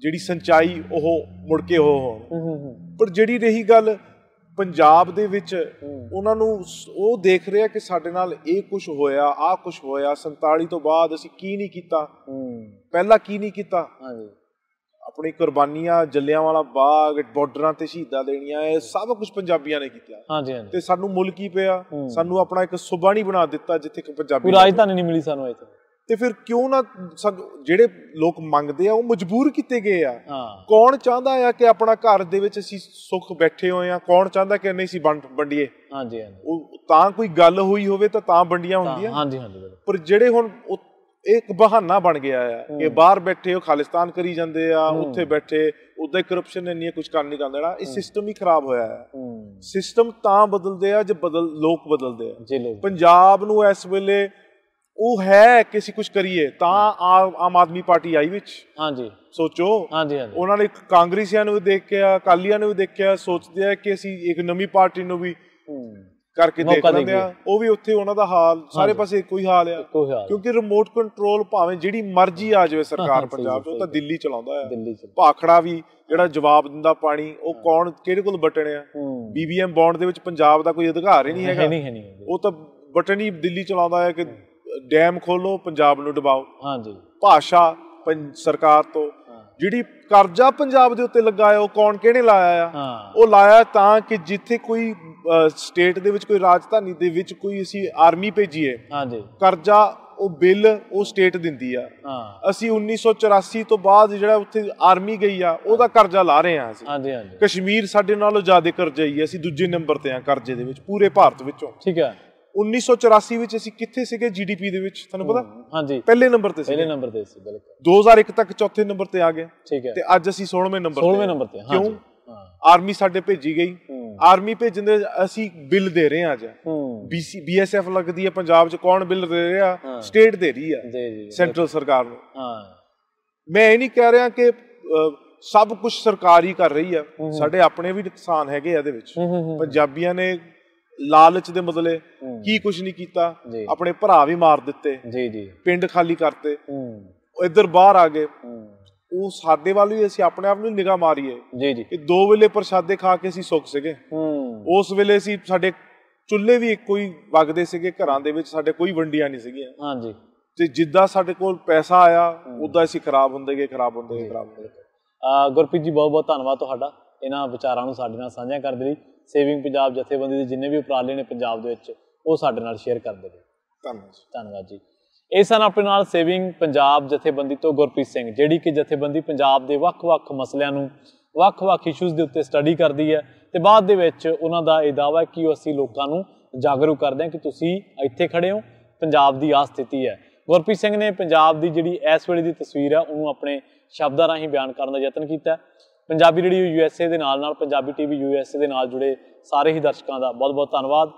ਜਿਹੜੀ ਸਿੰਚਾਈ ਉਹ ਮੁੜ ਕੇ ਹੋਣ। ਪਰ ਜਿਹੜੀ ਰਹੀ ਗੱਲ ਪੰਜਾਬ ਦੇ ਵਿੱਚ, ਉਹਨਾਂ ਨੂੰ ਉਹ ਦੇਖ ਰਿਹਾ ਕਿ ਸਾਡੇ ਨਾਲ ਇਹ ਕੁਛ ਹੋਇਆ, ਆਹ ਕੁਛ ਹੋਇਆ, 47 ਤੋਂ ਬਾਅਦ ਅਸੀਂ ਕੀ ਨਹੀਂ ਕੀਤਾ, ਪਹਿਲਾਂ ਕੀ ਨਹੀਂ ਕੀਤਾ। ਆਪਣੀ ਕੁਰਬਾਨੀਆਂ, ਜਲਿਆਂਵਾਲਾ ਬਾਗ, ਬਾਰਡਰਾਂ ਤੇ ਸ਼ਹੀਦਾਂ ਦੇਣੀਆਂ, ਇਹ ਸਭ ਕੁਛ ਪੰਜਾਬੀਆਂ ਨੇ ਕੀਤਾ। ਤੇ ਸਾਨੂੰ ਮੁੱਲ ਕੀ ਪਿਆ? ਸਾਨੂੰ ਆਪਣਾ ਇੱਕ ਸੂਬਾ ਨਹੀਂ ਬਣਾ ਦਿੱਤਾ ਜਿੱਥੇ ਪੰਜਾਬੀ ਰਾਜਧਾਨੀ ਨਹੀਂ ਮਿਲੀ ਸਾਨੂੰ। ਤੇ ਫਿਰ ਕਿਉਂ ਨਾ ਜਿਹੜੇ ਲੋਕ ਮੰਗਦੇ ਆ ਉਹ ਮਜਬੂਰ ਕੀਤੇ ਗਏ ਆ। ਕੌਣ ਚਾਹੁੰਦਾ ਆ ਕਿ ਆਪਣਾ ਘਰ ਦੇ ਵਿੱਚ ਅਸੀਂ ਸੁੱਖ ਬੈਠੇ ਹੋਏ ਆ? ਕੌਣ ਚਾਹੁੰਦਾ ਕਿ ਨਹੀਂ ਅਸੀਂ ਵੰਡੀਏ? ਉਹ ਤਾਂ ਕੋਈ ਗੱਲ ਹੋਈ ਹੋਵੇ ਤਾਂ ਵੰਡੀਆਂ ਹੁੰਦੀਆਂ। ਪਰ ਜਿਹੜੇ ਹੁਣ ਇੱਕ ਬਹਾਨਾ ਬਣ ਗਿਆ ਆ ਕਿ ਬਾਹਰ ਬੈਠੇ ਉਹ ਖਾਲਿਸਤਾਨ ਕਰੀ ਜਾਂਦੇ ਆ, ਉੱਥੇ ਬੈਠੇ ਉਦਾਂ ਹੀ ਕਰਪਸ਼ਨ ਇੰਨੀ ਕੁਛ ਕਰ ਨਹੀਂ ਕਰਦਾ। ਇਹ ਸਿਸਟਮ ਹੀ ਖਰਾਬ ਹੋਇਆ ਹੈ। ਸਿਸਟਮ ਤਾਂ ਬਦਲਦੇ ਆ ਜੇ ਲੋਕ ਬਦਲਦੇ ਆ। ਪੰਜਾਬ ਨੂੰ ਇਸ ਵੇਲੇ ਉਹ ਹੈ ਕਿ ਅਸੀਂ ਕੁਛ ਕਰੀਏ ਤਾਂ ਆਮ ਆਦਮੀ ਪਾਰਟੀ ਆਈ ਵਿੱਚ। ਸੋਚੋ, ਉਹਨਾਂ ਨੇ ਕਾਂਗਰਸੀਆਂ ਨੂੰ ਵੀ ਦੇਖਿਆ, ਅਕਾਲੀਆਂ ਨੂੰ ਵੀ ਦੇਖਿਆ, ਸੋਚਦੇ ਆ ਕਿ ਅਸੀਂ ਇੱਕ ਨਵੀਂ ਪਾਰਟੀ ਨੂੰ ਵੀ ਕਰਕੇ ਦੇਖ ਲੈਂਦੇ ਆ। ਉਹ ਵੀ ਉੱਥੇ ਉਹਨਾਂ ਦਾ ਹਾਲ ਸਾਰੇ ਪਾਸੇ ਇੱਕੋ ਹੀ ਹਾਲ ਆ, ਕਿਉਂਕਿ ਰਿਮੋਟ ਕੰਟਰੋਲ ਭਾਵੇਂ ਜਿਹੜੀ ਮਰਜ਼ੀ ਆ ਜਾਵੇ ਸਰਕਾਰ ਪੰਜਾਬ 'ਚ, ਉਹ ਤਾਂ ਦਿੱਲੀ ਚਲਾਉਂਦਾ ਆ। ਭਾਖੜਾ ਵੀ ਜਿਹੜਾ ਜਵਾਬ ਦਿੰਦਾ ਪਾਣੀ, ਉਹ ਕੌਣ ਕਿਹੜੇ ਕੋਲ ਬਟਨ ਆ? BBM ਬੌਂਡ ਦੇ ਵਿੱਚ ਪੰਜਾਬ ਦਾ ਕੋਈ ਅਧਿਕਾਰ ਹੀ ਨਹੀਂ ਹੈਗਾ। ਉਹ ਤਾਂ ਬਟਨ ਹੀ ਦਿੱਲੀ ਚਲਾਉਂਦਾ ਹੈ ਕਿ ਡੈਮ ਖੋਲੋ, ਪੰਜਾਬ ਨੂੰ ਡੁਬਾਓ। ਭਾਸ਼ਾ ਸਰਕਾਰ ਤੋਂ ਜਿਹੜੀ ਕਰਜ਼ਾ ਪੰਜਾਬ ਦੇ ਉੱਤੇ ਲੱਗਾ ਹੈ, ਉਹ ਕੌਣ ਕਿਹਨੇ ਲਾਇਆ ਆ? ਉਹ ਲਾਇਆ ਤਾਂ ਕਿ ਜਿੱਥੇ ਕੋਈ ਸਟੇਟ ਦੇ ਵਿੱਚ ਕੋਈ ਰਾਜਧਾਨੀ ਦੇ ਵਿੱਚ ਕੋਈ ਅਸੀਂ ਆਰਮੀ ਭੇਜੀਏ, ਕਰਜ਼ਾ ਉਹ ਬਿੱਲ ਉਹ ਸਟੇਟ ਦਿੰਦੀ ਆ। ਅਸੀਂ 1984 ਤੋਂ ਬਾਅਦ ਜਿਹੜਾ ਉੱਥੇ ਆਰਮੀ ਗਈ ਆ, ਉਹਦਾ ਕਰਜ਼ਾ ਲਾ ਰਹੇ ਆ ਅਸੀਂ। ਕਸ਼ਮੀਰ ਸਾਡੇ ਨਾਲੋਂ ਜ਼ਿਆਦਾ ਕਰਜ਼ਾਈ ਹੈ, ਅਸੀਂ ਦੂਜੇ ਨੰਬਰ ਤੇ ਆ ਕਰਜ਼ੇ ਦੇ ਵਿੱਚ ਪੂਰੇ ਭਾਰਤ ਵਿੱਚੋਂ। 1984 ਵਿੱਚ ਅਸੀਂ ਕਿੱਥੇ ਸੀਗੇ GDP ਦੇ ਵਿੱਚ, ਤੁਹਾਨੂੰ ਪਤਾ? ਪਹਿਲੇ ਨੰਬਰ ਤੇ ਸੀ। 2001 ਤੱਕ ਚੌਥੇ ਨੰਬਰ ਤੇ ਆ ਗਏ ਤੇ ਅੱਜ ਅਸੀਂ 16ਵੇਂ ਨੰਬਰ ਤੇ। ਕਿਉਂ? ਆਰਮੀ ਸਾਡੇ ਭੇਜੀ ਗਈ। ਆਰਮੀ ਭੇਜਣ ਦੇ ਅਸੀਂ ਬਿੱਲ ਦੇ ਰਹੇ ਹਾਂ ਅੱਜ। BSF ਲੱਗਦੀ ਹੈ ਪੰਜਾਬ 'ਚ, ਕੌਣ ਬਿੱਲ ਦੇ ਰਿਹਾ? ਸਟੇਟ ਦੇ ਰਹੀ ਆ, ਸੈਂਟਰਲ ਸਰਕਾਰ ਨੂੰ। ਮੈਂ ਇਹ ਨਹੀਂ ਕਹਿ ਰਿਹਾ ਕਿ ਸਭ ਕੁਝ ਸਰਕਾਰ ਹੀ ਕਰ ਰਹੀ ਆ, ਸਾਡੇ ਆਪਣੇ ਵੀ ਨੁਕਸਾਨ ਹੈਗੇ ਇਹਦੇ ਵਿੱਚ। ਪੰਜਾਬੀਆਂ ਨੇ ਲਾਲਚ ਦੇ ਬਦਲੇ ਕੀ ਕੁਝ ਨਹੀਂ ਕੀਤਾ, ਆਪਣੇ ਭਰਾ ਵੀ ਮਾਰ ਦਿੱਤੇ, ਪਿੰਡ ਖਾਲੀ ਕਰਤੇ, ਇੱਧਰ ਬਾਹਰ ਆ ਗਏ। ਉਹ ਸਾਡੇ ਵੱਲ ਵੀ ਅਸੀਂ ਆਪਣੇ ਆਪ ਨੂੰ ਨਿਗਾਹ ਮਾਰੀਏ ਕਿ 2 ਵੇਲੇ ਪ੍ਰਸ਼ਾਦੇ ਖਾ ਕੇ ਅਸੀਂ ਸੁੱਖ ਸੀਗੇ। ਉਸ ਵੇਲੇ ਅਸੀਂ ਸਾਡੇ ਚੁੱਲ੍ਹੇ ਵੀ ਇੱਕੋ ਹੀ ਵਗਦੇ ਸੀਗੇ ਘਰਾਂ ਦੇ ਵਿੱਚ, ਸਾਡੇ ਕੋਈ ਵੰਡੀਆਂ ਨਹੀਂ ਸੀਗੀਆਂ। ਤੇ ਜਿੱਦਾਂ ਸਾਡੇ ਕੋਲ ਪੈਸਾ ਆਇਆ ਉਦਾਂ ਅਸੀਂ ਖਰਾਬ ਹੁੰਦੇ ਗਏ। ਗੁਰਪ੍ਰੀਤ ਜੀ, ਬਹੁਤ ਬਹੁਤ ਧੰਨਵਾਦ ਤੁਹਾਡਾ ਇਹਨਾਂ ਵਿਚਾਰਾਂ ਨੂੰ ਸਾਡੇ ਨਾਲ ਸਾਂਝਾ ਕਰਦੇ ਲਈ। ਸੇਵਿੰਗ ਪੰਜਾਬ ਜਥੇਬੰਦੀ ਦੇ ਜਿੰਨੇ ਵੀ ਉਪਰਾਲੇ ਨੇ ਪੰਜਾਬ ਦੇ ਵਿੱਚ, ਉਹ ਸਾਡੇ ਨਾਲ ਸ਼ੇਅਰ ਕਰਦੇ ਨੇ। ਧੰਨਵਾਦ ਜੀ। ਇਹ ਸਨ ਆਪਣੇ ਨਾਲ ਸੇਵਿੰਗ ਪੰਜਾਬ ਜਥੇਬੰਦੀ ਤੋਂ ਗੁਰਪ੍ਰੀਤ ਸਿੰਘ, ਜਿਹੜੀ ਕਿ ਜਥੇਬੰਦੀ ਪੰਜਾਬ ਦੇ ਵੱਖ-ਵੱਖ ਮਸਲਿਆਂ ਨੂੰ, ਵੱਖ-ਵੱਖ ਇਸ਼ੂਜ਼ ਦੇ ਉੱਤੇ ਸਟੱਡੀ ਕਰਦੀ ਹੈ ਤੇ ਬਾਅਦ ਦੇ ਵਿੱਚ ਉਹਨਾਂ ਦਾ ਇਹ ਦਾਅਵਾ ਹੈ ਕਿ ਅਸੀਂ ਲੋਕਾਂ ਨੂੰ ਜਾਗਰੂਕ ਕਰਦੇ ਹਾਂ ਕਿ ਤੁਸੀਂ ਇੱਥੇ ਖੜੇ ਹੋ, ਪੰਜਾਬ ਦੀ ਆਹ ਸਥਿਤੀ ਹੈ। ਗੁਰਪ੍ਰੀਤ ਸਿੰਘ ਨੇ ਪੰਜਾਬ ਦੀ ਜਿਹੜੀ ਇਸ ਵੇਲੇ ਦੀ ਤਸਵੀਰ ਹੈ ਉਹਨੂੰ ਆਪਣੇ ਸ਼ਬਦਾਂ ਰਾਹੀਂ ਬਿਆਨ ਕਰਨ ਦਾ ਯਤਨ ਕੀਤਾ। ਪੰਜਾਬੀ ਰੇਡੀਓ USA ਦੇ ਨਾਲ ਪੰਜਾਬੀ TV USA ਦੇ ਨਾਲ ਜੁੜੇ ਸਾਰੇ ਹੀ ਦਰਸ਼ਕਾਂ ਦਾ ਬਹੁਤ ਬਹੁਤ ਧੰਨਵਾਦ।